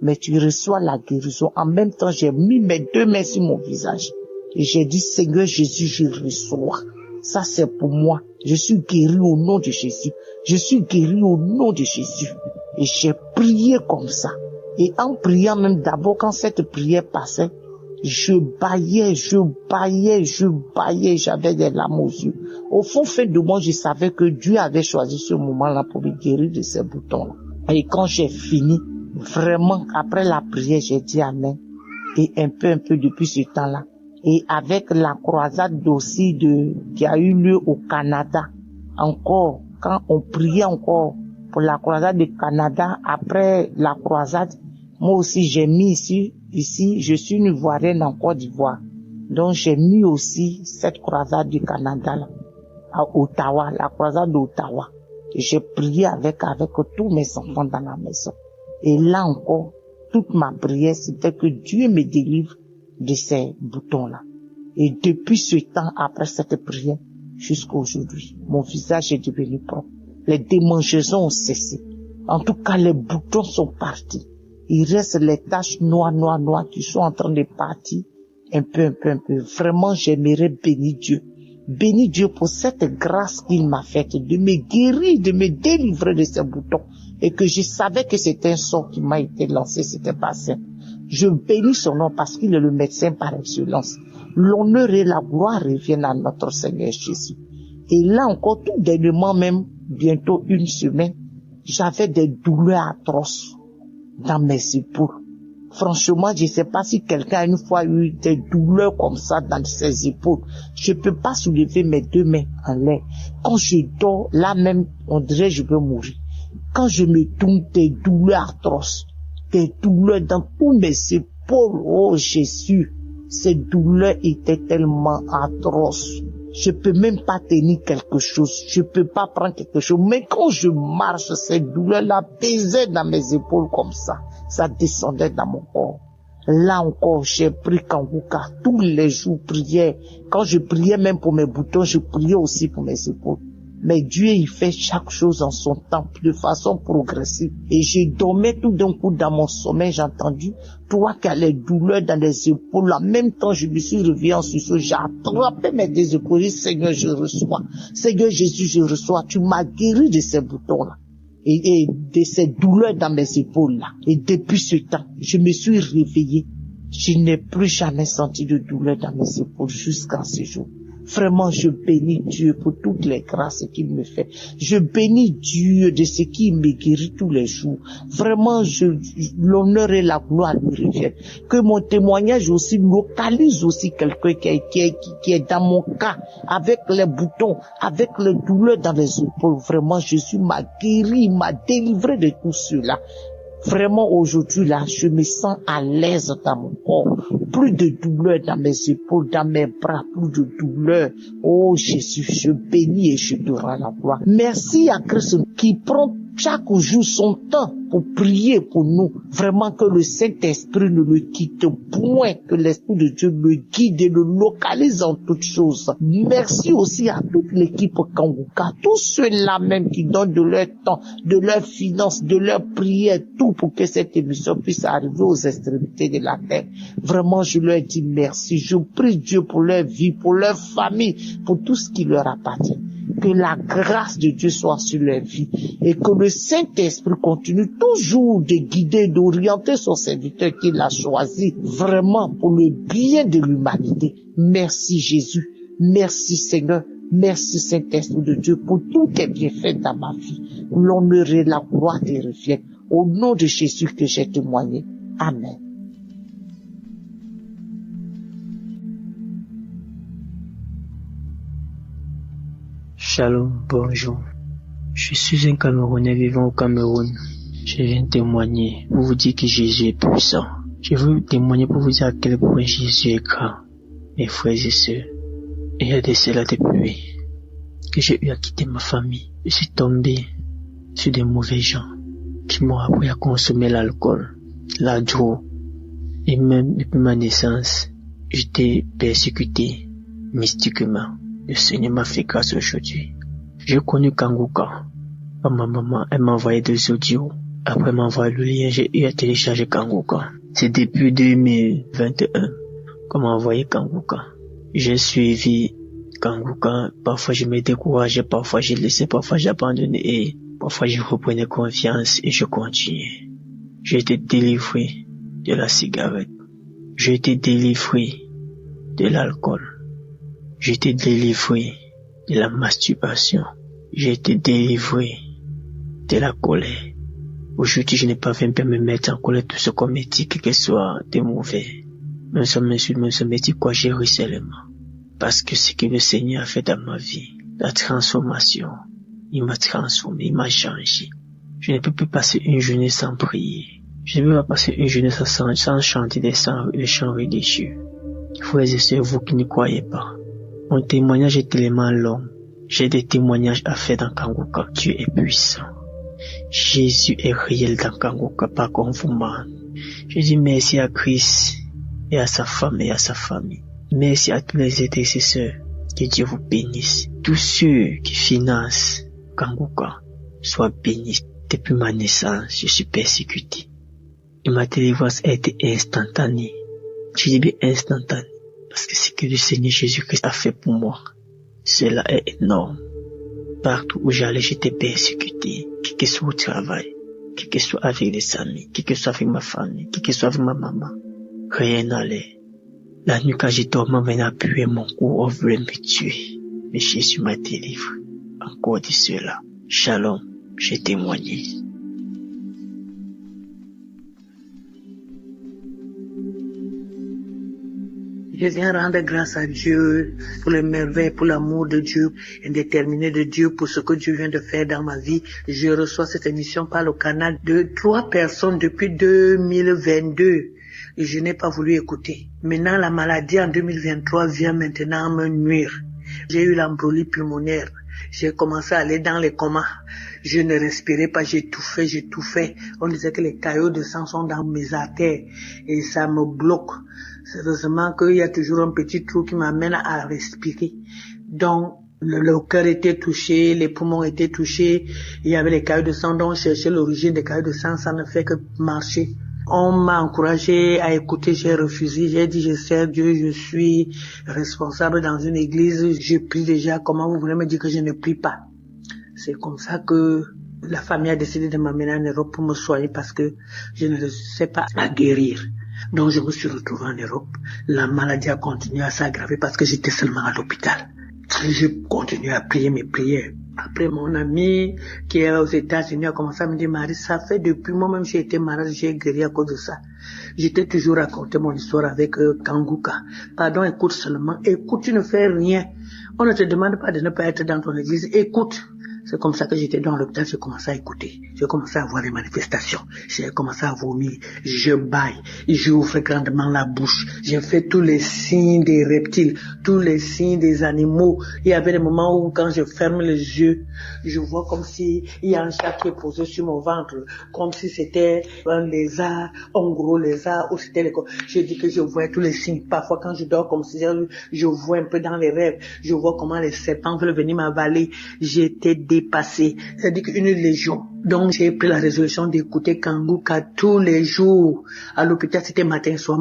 Mais tu reçois la guérison. En même temps, j'ai mis mes 2 mains sur mon visage. Et j'ai dit, Seigneur Jésus, je reçois. Ça, c'est pour moi. Je suis guéri au nom de Jésus. Je suis guéri au nom de Jésus. Et j'ai prié comme ça. Et en priant même d'abord, quand cette prière passait, je baillais, j'avais des larmes aux yeux. Au fond de moi, je savais que Dieu avait choisi ce moment-là pour me guérir de ces boutons-là. Et quand j'ai fini, vraiment, après la prière, j'ai dit Amen. Et un peu depuis ce temps-là. Et avec la croisade aussi qui a eu lieu au Canada, encore, quand on priait encore pour la croisade du Canada, après la croisade, moi aussi j'ai mis ici, je suis une Ivoirienne en Côte d'Ivoire. Donc j'ai mis aussi cette croisade du Canada là, à Ottawa, la croisade d'Ottawa. Et j'ai prié avec tous mes enfants dans la maison. Et là encore, toute ma prière, c'était que Dieu me délivre de ces boutons-là. Et depuis ce temps, après cette prière, jusqu'à aujourd'hui, mon visage est devenu propre. Les démangeaisons ont cessé. En tout cas, les boutons sont partis. Il reste les taches noires qui sont en train de partir un peu. Vraiment, j'aimerais bénir Dieu. Bénis Dieu pour cette grâce qu'il m'a faite de me guérir, de me délivrer de ces boutons. Et que je savais que c'était un sort qui m'a été lancé, c'était pas simple. Je bénis son nom parce qu'il est le médecin par excellence. L'honneur et la gloire reviennent à notre Seigneur Jésus. Et là encore, tout dernièrement même, bientôt une semaine, j'avais des douleurs atroces dans mes épaules. Franchement, je ne sais pas si quelqu'un a une fois eu des douleurs comme ça dans ses épaules. Je ne peux pas soulever mes 2 mains en l'air. Quand je dors, là même, on dirait que je veux mourir. Quand je me tourne, des douleurs atroces, des douleurs dans tous mes épaules. Oh Jésus, ces douleurs étaient tellement atroces. Je peux même pas tenir quelque chose. Je peux pas prendre quelque chose. Mais quand je marche, ces douleurs-là pesaient dans mes épaules comme ça. Ça descendait dans mon corps. Là encore, j'ai pris Kanguka. Tous les jours, prière. Quand je priais même pour mes boutons, je priais aussi pour mes épaules. Mais Dieu, il fait chaque chose en son temps, de façon progressive. Et je dormais tout d'un coup dans mon sommeil, j'ai entendu, toi qui as les douleurs dans les épaules, en même temps, je me suis réveillé en sursaut, j'ai attrapé mes 2 épaules, j'ai dit, Seigneur, je reçois. Seigneur Jésus, je reçois. Tu m'as guéri de ces boutons-là. Et de ces douleurs dans mes épaules-là. Et depuis ce temps, je me suis réveillé. Je n'ai plus jamais senti de douleur dans mes épaules jusqu'à ce jour. Vraiment, je bénis Dieu pour toutes les grâces qu'il me fait. Je bénis Dieu de ce qu'il me guérit tous les jours. Vraiment, l'honneur et la gloire lui reviennent. Que mon témoignage aussi localise aussi quelqu'un qui est dans mon cas, avec les boutons, avec les douleurs dans les épaules. Vraiment, Jésus m'a guéri, m'a délivré de tout cela. Vraiment, aujourd'hui, là, je me sens à l'aise dans mon corps. Plus de douleur dans mes épaules, dans mes bras, plus de douleur. Oh, Jésus, je bénis et je te rends la gloire. Merci à Christ qui prend chaque jour son temps pour prier pour nous. Vraiment que le Saint-Esprit ne le quitte point, que l'Esprit de Dieu le guide et le localise en toutes choses. Merci aussi à toute l'équipe Kanguka, tous ceux-là même qui donnent de leur temps, de leurs finances, de leurs prières, tout pour que cette émission puisse arriver aux extrémités de la terre. Vraiment, je leur dis merci. Je prie Dieu pour leur vie, pour leur famille, pour tout ce qui leur appartient. Que la grâce de Dieu soit sur leur vie et que le Saint-Esprit continue toujours de guider, d'orienter son serviteur qu'il a choisi vraiment pour le bien de l'humanité. Merci Jésus, merci Seigneur, merci Saint-Esprit de Dieu pour tous tes bienfaits dans ma vie. L'honneur et la gloire te reviennent. Au nom de Jésus que j'ai témoigné. Amen. Shalom, bonjour. Je suis un Camerounais vivant au Cameroun. Je viens témoigner pour vous dire que Jésus est puissant. Je veux témoigner pour vous dire à quel point Jésus est grand. Mes frères et sœurs, il y a de cela depuis que j'ai eu à quitter ma famille. Je suis tombé sur des mauvais gens qui m'ont appris à consommer l'alcool, la drogue. Et même depuis ma naissance, J'étais persécuté mystiquement. Le Seigneur m'a fait grâce aujourd'hui. J'ai connu Kanguka. Ma maman, elle m'a envoyé des audios. Après m'envoyer le lien, j'ai eu à télécharger Kanguka. C'est depuis 2021 qu'on m'a envoyé Kanguka. J'ai suivi Kanguka. Parfois je me décourageais, parfois j'ai laissé, parfois j'ai abandonné et parfois je reprenais confiance et je continuais. J'ai été délivré de la cigarette. J'ai été délivré de l'alcool. J'ai été délivré de la masturbation. J'ai été délivré de la colère. Aujourd'hui, je n'ai pas même me mettre en colère tout ce qu'on me dit, que ce soit de mauvais. Même si on m'insulte, même si on me dit quoi, j'ai ri seulement. Parce que ce que le Seigneur a fait dans ma vie, la transformation, il m'a transformé, il m'a changé. Je ne peux plus passer une journée sans prier. Je ne peux pas passer une journée sans chanter des chants religieux. Frères et sœurs, vous qui ne croyez pas, mon témoignage est tellement long. J'ai des témoignages à faire dans Kanguka. Dieu est puissant. Jésus est réel dans Kanguka, pas comme vous, man. Je dis merci à Christ et à sa femme et à sa famille. Merci à tous les intercesseurs. Que Dieu vous bénisse. Tous ceux qui financent Kanguka soient bénis. Depuis ma naissance, je suis persécuté. Et ma délivrance a été instantanée. Je dis bien instantanée. Parce que ce que le Seigneur Jésus-Christ a fait pour moi, cela est énorme. Partout où j'allais, j'étais persécuté. Quel que soit au travail, quel que soit avec les amis, quel que soit avec ma famille, quel que soit avec ma maman. Rien n'allait. La nuit quand j'ai dormi, on venait appuyer mon cou, on voulait me tuer. Mais Jésus m'a délivré. Encore de cela. Shalom, j'ai témoigné. Je viens rendre grâce à Dieu pour les merveilles, pour l'amour de Dieu, indéterminé de Dieu, pour ce que Dieu vient de faire dans ma vie. Je reçois cette émission par le canal de 3 personnes depuis 2022. Et je n'ai pas voulu écouter. Maintenant, la maladie en 2023 vient maintenant me nuire. J'ai eu l'embolie pulmonaire. J'ai commencé à aller dans les comas. Je ne respirais pas, j'étouffais. On disait que les caillots de sang sont dans mes artères et ça me bloque. Heureusement qu'il y a toujours un petit trou qui m'amène à respirer. Donc, le cœur était touché, les poumons étaient touchés, il y avait les caillots de sang, donc on cherchait l'origine des caillots de sang, ça ne fait que marcher. On m'a encouragé à écouter, j'ai refusé, j'ai dit je sers Dieu, je suis responsable dans une église, je prie déjà, comment vous voulez me dire que je ne prie pas? C'est comme ça que la famille a décidé de m'amener en Europe pour me soigner parce que je ne sais pas à guérir. Donc je me suis retrouvé en Europe. La maladie a continué à s'aggraver parce que j'étais seulement à l'hôpital. Je continue à prier mes prières. Après, mon ami qui est aux États-Unis a commencé à me dire, Marie, ça fait depuis moi-même j'ai été malade, j'ai guéri à cause de ça. J'étais toujours raconté mon histoire avec Kanguka. Pardon, écoute seulement. Écoute, tu ne fais rien. On ne te demande pas de ne pas être dans ton église. Écoute. C'est comme ça que j'étais dans l'hôpital, j'ai commencé à écouter. J'ai commencé à voir les manifestations. J'ai commencé à vomir. Je baille. J'ouvre grandement la bouche. J'ai fait tous les signes des reptiles, tous les signes des animaux. Il y avait des moments où quand je ferme les yeux, je vois comme si il y a un chat qui est posé sur mon ventre, comme si c'était un lézard, un gros lézard, ou c'était je dis que je vois tous les signes. Parfois quand je dors comme si je vois un peu dans les rêves, je vois comment les serpents veulent venir m'avaler. J'étais dépassé, c'est-à-dire qu'une légion. Donc j'ai pris la résolution d'écouter Kanguka tous les jours. À l'hôpital, c'était matin et soir.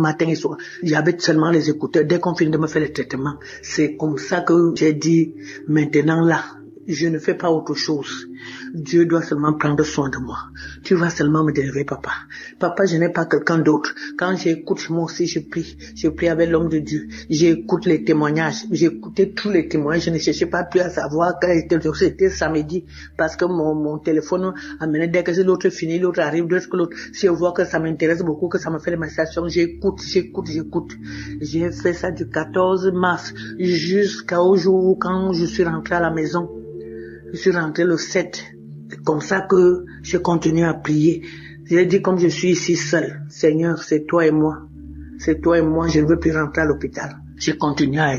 J'avais seulement les écouteurs. Dès qu'on finit de me faire le traitement, c'est comme ça que j'ai dit, maintenant là, je ne fais pas autre chose. Dieu doit seulement prendre soin de moi. Tu vas seulement me délivrer, papa. Papa, je n'ai pas quelqu'un d'autre. Quand j'écoute, moi aussi, je prie. Je prie avec l'homme de Dieu. J'écoute les témoignages. J'écoutais tous les témoignages. Je ne cherchais pas plus à savoir quand c'était samedi. Parce que mon téléphone amenait dès que l'autre finit, l'autre arrive, dès que l'autre. Si je vois que ça m'intéresse beaucoup, que ça me fait les manifestations, j'écoute. J'ai fait ça du 14 mars jusqu'au jour où quand je suis rentré à la maison. Je suis rentré le 7. C'est comme ça que je continue à prier. J'ai dit comme je suis ici seul, Seigneur, c'est toi et moi. C'est toi et moi, je ne veux plus rentrer à l'hôpital. J'ai continué à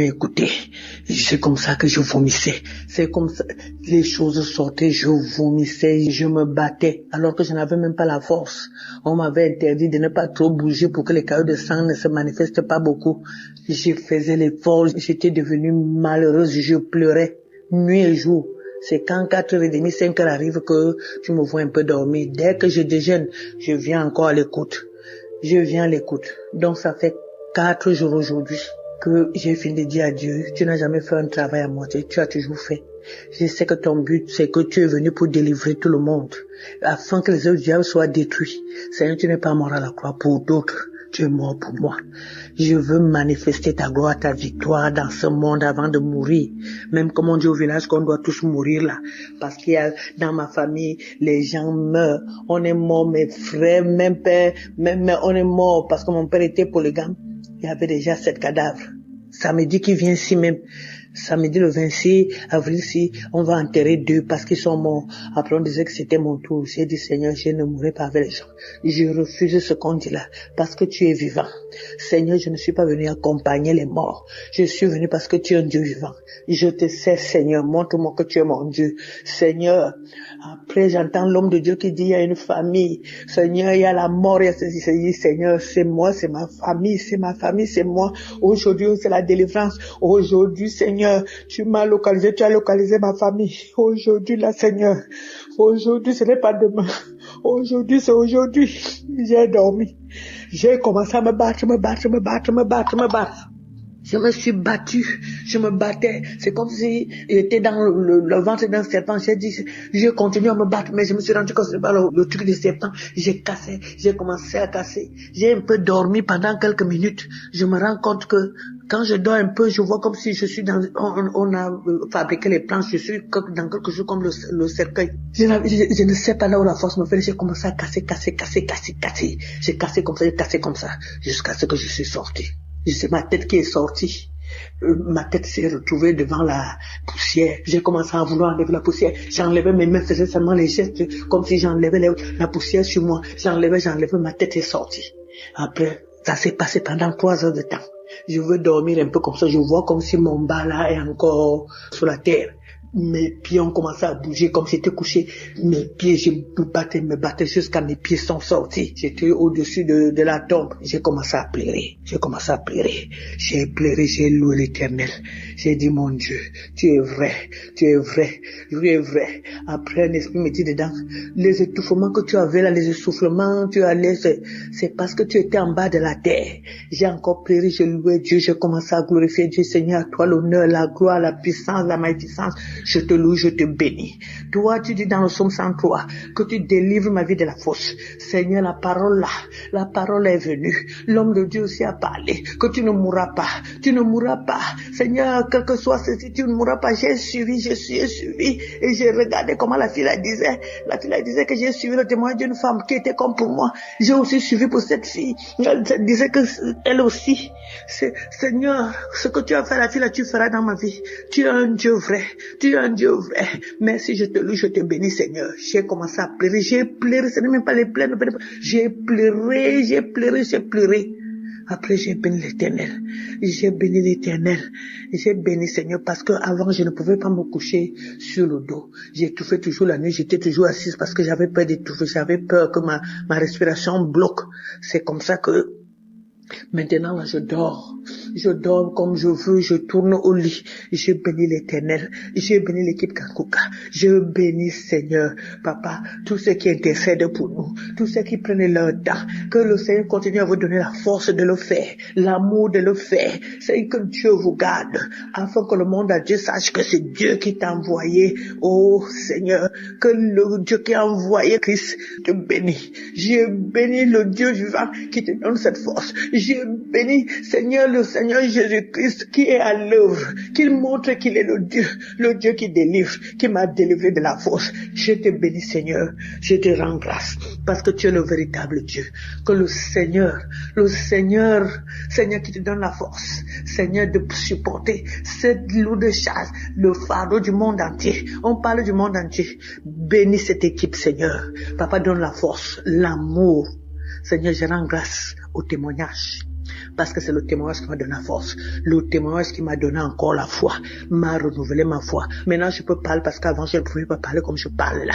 écouter. C'est comme ça que je vomissais. C'est comme ça, les choses sortaient, je vomissais, je me battais, alors que je n'avais même pas la force. On m'avait interdit de ne pas trop bouger pour que les caillots de sang ne se manifestent pas beaucoup. Je faisais l'effort, j'étais devenue malheureuse, je pleurais nuit et jour. C'est quand 4h30, 5h arrive que tu me vois un peu dormir. Dès que je déjeune, je viens encore à l'écoute. Donc ça fait 4 jours aujourd'hui que j'ai fini de dire à Dieu, tu n'as jamais fait un travail à moitié, tu as toujours fait. Je sais que ton but, c'est que tu es venu pour délivrer tout le monde, afin que les œuvres du diable soient détruites. Seigneur, tu n'es pas mort à la croix pour d'autres, tu es mort pour moi. Je veux manifester ta gloire, ta victoire dans ce monde avant de mourir. Même comme on dit au village qu'on doit tous mourir là. Parce qu'il y a, dans ma famille, les gens meurent. On est mort, mes frères, même père, même on est mort parce que mon père était polygame. Il y avait déjà 7 cadavres. Samedi qui vient ici même. Samedi le 26 avril ici, on va enterrer 2 parce qu'ils sont morts. Après on disait que c'était mon tour. J'ai dit Seigneur, je ne mourrai pas avec les gens. Je refuse ce qu'on dit là parce que tu es vivant. Seigneur, je ne suis pas venu accompagner les morts. Je suis venu parce que tu es un Dieu vivant. Je te sais Seigneur, montre-moi que tu es mon Dieu. Seigneur, après j'entends l'homme de Dieu qui dit il y a une famille. Seigneur, il y a la mort, il y a ceci. Seigneur, c'est moi, c'est ma famille, c'est moi. Aujourd'hui, c'est la délivrance. Aujourd'hui, Seigneur, tu m'as localisé, tu as localisé ma famille. Aujourd'hui, là, Seigneur. Aujourd'hui, ce n'est pas demain. Aujourd'hui, c'est aujourd'hui. J'ai dormi. J'ai commencé à me battre. Je me suis battue, je me battais. C'est comme si j'étais dans le ventre d'un serpent. J'ai continué à me battre, mais je me suis rendu compte que c'était pas le truc du serpent. J'ai commencé à casser. J'ai un peu dormi pendant quelques minutes. Je me rends compte que quand je dors un peu, je vois comme si je suis on a fabriqué les planches, je suis dans quelque chose comme le cercueil. Je ne sais pas là où la force me fait. J'ai commencé à casser. J'ai cassé comme ça, jusqu'à ce que je suis sorti. C'est ma tête qui est sortie. Ma tête s'est retrouvée devant la poussière. J'ai commencé à vouloir enlever la poussière. J'enlevais mes mains, faisais seulement les gestes comme si j'enlevais la poussière sur moi. J'enlevais, ma tête est sortie. Après, ça s'est passé pendant 3 heures de temps. Je veux dormir un peu comme ça. Je vois comme si mon bas là est encore sur la terre. Mes pieds ont commencé à bouger comme si j'étais couché. Mes pieds, je me battais jusqu'à mes pieds sont sortis. J'étais au-dessus de la tombe. J'ai commencé à pleurer. J'ai pleuré, j'ai loué l'Éternel. J'ai dit, mon Dieu, tu es vrai. Après, un esprit me dit dedans, les étouffements que tu avais là, les essoufflements, tu allais, c'est parce que tu étais en bas de la terre. J'ai encore pleuré, j'ai loué Dieu, j'ai commencé à glorifier Dieu. Seigneur, à toi l'honneur, la gloire, la puissance, la magnificence. Je te loue, je te bénis. Toi, tu dis dans le psaume 103 que tu délivres ma vie de la fosse. Seigneur, la parole est venue. L'homme de Dieu aussi a parlé que tu ne mourras pas. Seigneur, quel que soit ceci, tu ne mourras pas. J'ai suivi et j'ai regardé comment la fille disait. La fille disait que j'ai suivi le témoignage d'une femme qui était comme pour moi. J'ai aussi suivi pour cette fille. Elle disait que elle aussi. Seigneur, ce que tu as fait à la fille là, tu feras dans ma vie. Tu es un Dieu vrai. Merci, je te loue, je te bénis, Seigneur. J'ai commencé à pleurer. Ce n'est même pas les pleurs. J'ai pleuré. Après, j'ai béni l'Éternel. J'ai béni, Seigneur, parce que avant, je ne pouvais pas me coucher sur le dos. J'étouffais toujours la nuit. J'étais toujours assise parce que j'avais peur d'étouffer. J'avais peur que ma respiration bloque. C'est comme ça que maintenant, là, je dors comme je veux, je tourne au lit. Je bénis l'Éternel, je bénis l'équipe Kanguka, je bénis Seigneur, Papa, tous ceux qui intercèdent pour nous, tous ceux qui prennent leur temps, que le Seigneur continue à vous donner la force de le faire, l'amour de le faire, c'est que Dieu vous garde, afin que le monde entier sache que c'est Dieu qui t'a envoyé, oh Seigneur, que le Dieu qui a envoyé Christ te bénit. Je bénis le Dieu vivant qui te donne cette force. Je bénis Seigneur, le Seigneur Jésus-Christ qui est à l'œuvre, qu'il montre qu'il est le Dieu qui délivre, qui m'a délivré de la force. Je te bénis Seigneur, je te rends grâce, parce que tu es le véritable Dieu. Que le Seigneur qui te donne la force, Seigneur, de supporter cette lourde charge, le fardeau du monde entier. On parle du monde entier. Bénis cette équipe Seigneur. Papa, donne la force, l'amour. Seigneur, je rends grâce au témoignage. parce que c'est le témoignage qui m'a donné la force, le témoignage qui m'a donné encore la foi, m'a renouvelé ma foi. Maintenant, je peux parler parce qu'avant, je ne pouvais pas parler comme je parle là.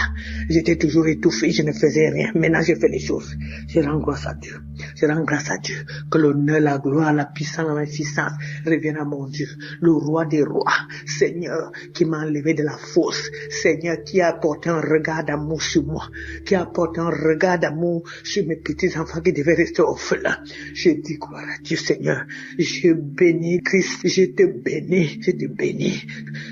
J'étais toujours étouffé, je ne faisais rien. Maintenant, je fais les choses. Je rends grâce à Dieu. Je rends grâce à Dieu. Que l'honneur, la gloire, la puissance, la magnificence reviennent à mon Dieu. Le roi des rois, Seigneur, qui m'a enlevé de la fosse. Seigneur, qui a apporté un regard d'amour sur moi. Qui a apporté un regard d'amour sur mes petits enfants qui devaient rester orphelins. Je dis gloire à Dieu, Seigneur. Je bénis Christ. Je te bénis. Je te bénis.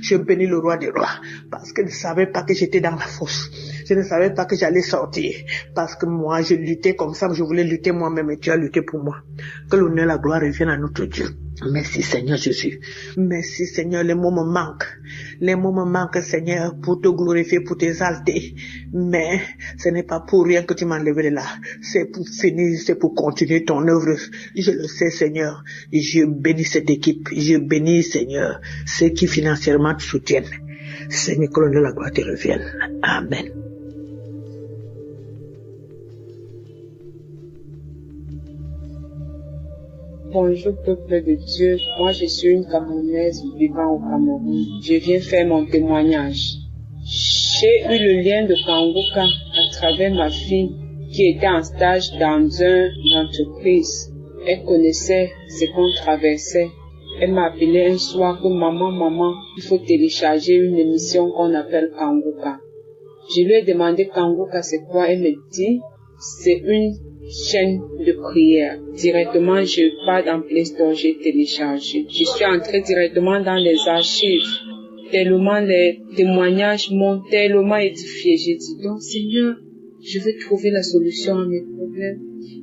Je bénis le roi des rois. Parce que je ne savais pas que j'étais dans la fosse. Je ne savais pas que j'allais sortir. Parce que moi, je luttais comme ça. Je voulais lutter moi-même et tu as lutté pour moi. Que l'honneur et la gloire reviennent à notre Dieu. Merci Seigneur Jésus. Merci Seigneur, les mots me manquent. Les mots me manquent Seigneur pour te glorifier, pour t'exalter. Mais ce n'est pas pour rien que tu m'as enlevé de là. C'est pour finir, c'est pour continuer ton œuvre. Je le sais Seigneur. Je bénis cette équipe. Je bénis Seigneur ceux qui financièrement te soutiennent. Seigneur, que l'honneur et la gloire te reviennent. Amen. Bonjour peuple de Dieu, moi je suis une Camerounaise vivant au Cameroun. Je viens faire mon témoignage. J'ai eu le lien de Kanguka à travers ma fille qui était en stage dans une entreprise. Elle connaissait ce qu'on traversait. Elle m'a appelé un soir que maman, il faut télécharger une émission qu'on appelle Kanguka. Je lui ai demandé Kanguka c'est quoi, elle me dit c'est une chaîne de prière. Directement, je pars dans Play Store, j'ai téléchargé. Je suis entrée directement dans les archives. Tellement les témoignages m'ont tellement édifié. J'ai dit, donc Seigneur, je veux trouver la solution à mes problèmes.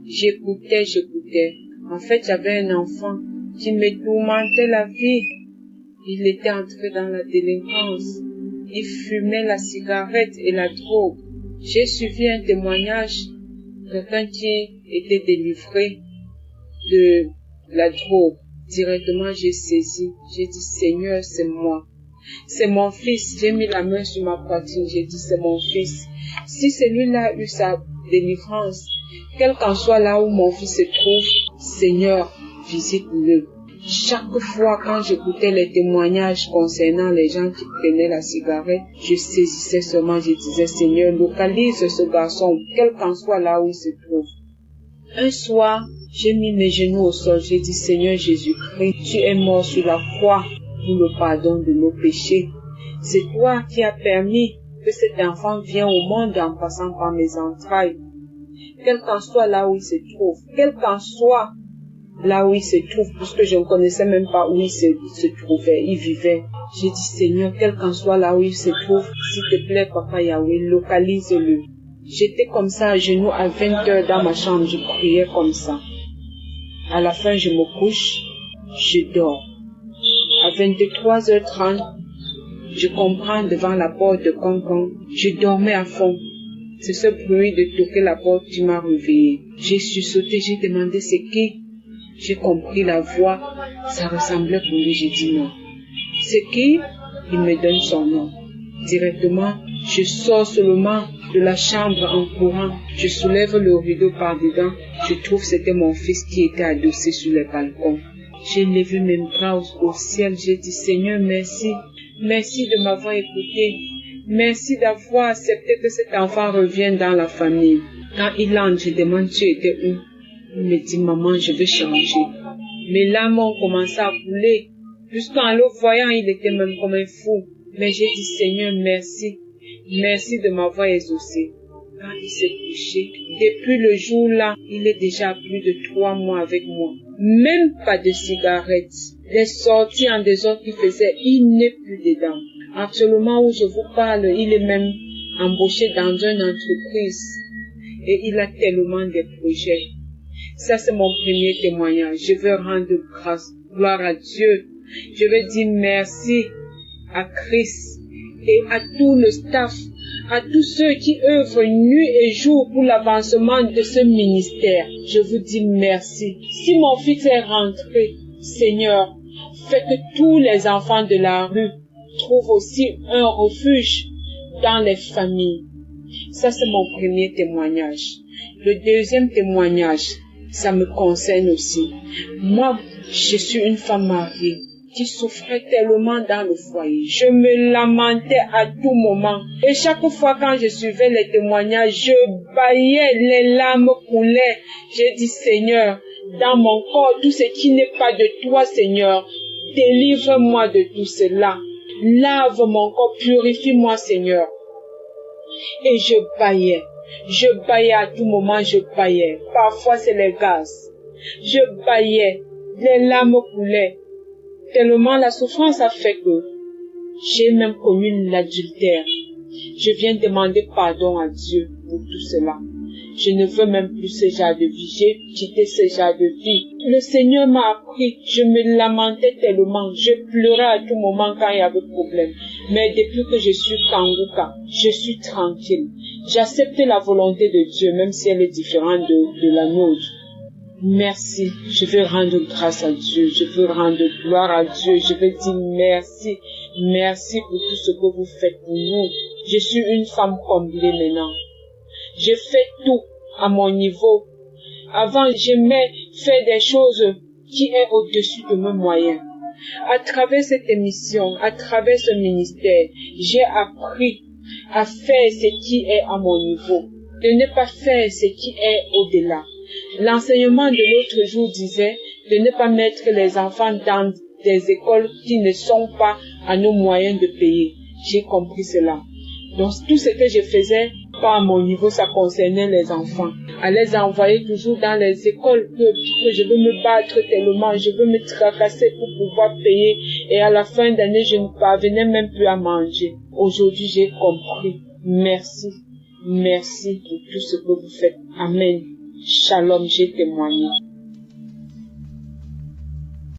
J'écoutais. En fait, j'avais un enfant qui me tourmentait la vie. Il était entré dans la délinquance. Il fumait la cigarette et la drogue. J'ai suivi un témoignage. Quelqu'un qui était délivré de la drogue. Directement, j'ai saisi. J'ai dit, Seigneur, c'est moi. C'est mon fils. J'ai mis la main sur ma poitrine. J'ai dit, c'est mon fils. Si celui-là a eu sa délivrance, quel qu'en soit là où mon fils se trouve, Seigneur, visite-le. Chaque fois quand j'écoutais les témoignages concernant les gens qui prenaient la cigarette, je saisissais seulement, je disais, Seigneur, localise ce garçon, quel qu'en soit là où il se trouve. Un soir, j'ai mis mes genoux au sol, j'ai dit, Seigneur Jésus-Christ, tu es mort sur la croix pour le pardon de nos péchés. C'est toi qui as permis que cet enfant vienne au monde en passant par mes entrailles. Quel qu'en soit là où il se trouve, quel qu'en soit là où il se trouve, puisque je ne connaissais même pas où il se trouvait, il vivait. J'ai dit, Seigneur, quel qu'en soit là où il se trouve, s'il te plaît, Papa Yahweh, localise-le. J'étais comme ça, à genoux, à 20 heures dans ma chambre, je priais comme ça. À la fin, je me couche, je dors. À 23h30, je comprends devant la porte de Cancan, je dormais à fond. C'est ce bruit de toquer la porte qui m'a réveillé. J'ai sursauté, j'ai demandé c'est qui? J'ai compris la voix, ça ressemblait pour lui, j'ai dit non. C'est qui? Il me donne son nom. Directement, je sors seulement de la chambre en courant. Je soulève le rideau par dedans. Je trouve que c'était mon fils qui était adossé sur le balcon. J'ai levé mes bras au ciel. J'ai dit, Seigneur, merci. Merci de m'avoir écouté. Merci d'avoir accepté que cet enfant revienne dans la famille. Quand il entre, je demande, tu étais où? Il me dit, maman, je veux changer. Mes larmes ont commencé à couler. Jusqu'en le voyant, il était même comme un fou. Mais j'ai dit, Seigneur, merci. Merci de m'avoir exaucé. Quand il s'est couché, depuis le jour-là, il est déjà plus de 3 mois avec moi. Même pas de cigarette. Les sorties en désordre qu'il faisait, il n'est plus dedans. Actuellement où je vous parle, il est même embauché dans une entreprise. Et il a tellement de projets. Ça, c'est mon premier témoignage. Je veux rendre grâce, gloire à Dieu. Je veux dire merci à Christ et à tout le staff, à tous ceux qui œuvrent nuit et jour pour l'avancement de ce ministère. Je vous dis merci. Si mon fils est rentré, Seigneur, fais que tous les enfants de la rue trouvent aussi un refuge dans les familles. Ça, c'est mon premier témoignage. Le deuxième témoignage, ça me concerne aussi. Moi, je suis une femme mariée qui souffrait tellement dans le foyer. Je me lamentais à tout moment. Et chaque fois quand je suivais les témoignages, je bâillais, les larmes coulaient. J'ai dit, Seigneur, dans mon corps, tout ce qui n'est pas de toi, Seigneur, délivre-moi de tout cela. Lave mon corps, purifie-moi, Seigneur. Et je bâillais. Je bâillais à tout moment, je bâillais. Parfois, c'est les gaz. Je bâillais. Les larmes coulaient. Tellement la souffrance a fait que j'ai même commis l'adultère. Je viens demander pardon à Dieu pour tout cela. Je ne veux même plus ce genre de vie. J'ai quitté ce genre de vie. Le Seigneur m'a appris. Je me lamentais tellement. Je pleurais à tout moment quand il y avait problème. Mais depuis que je suis Kanguka, je suis tranquille. J'accepte la volonté de Dieu, même si elle est différente de la nôtre. Merci. Je veux rendre grâce à Dieu. Je veux rendre gloire à Dieu. Je veux dire merci. Merci pour tout ce que vous faites pour nous. Je suis une femme comblée maintenant. Je fais tout à mon niveau. Avant, j'aimais faire des choses qui est au-dessus de mes moyens. À travers cette émission, à travers ce ministère, j'ai appris à faire ce qui est à mon niveau. De ne pas faire ce qui est au-delà. L'enseignement de l'autre jour disait de ne pas mettre les enfants dans des écoles qui ne sont pas à nos moyens de payer. J'ai compris cela. Donc tout ce que je faisais, pas à mon niveau, ça concernait les enfants. À les envoyer toujours dans les écoles que je veux me battre tellement, je veux me tracasser pour pouvoir payer. Et à la fin d'année, je ne parvenais même plus à manger. Aujourd'hui, j'ai compris. Merci. Merci pour tout ce que vous faites. Amen. Shalom, j'ai témoigné.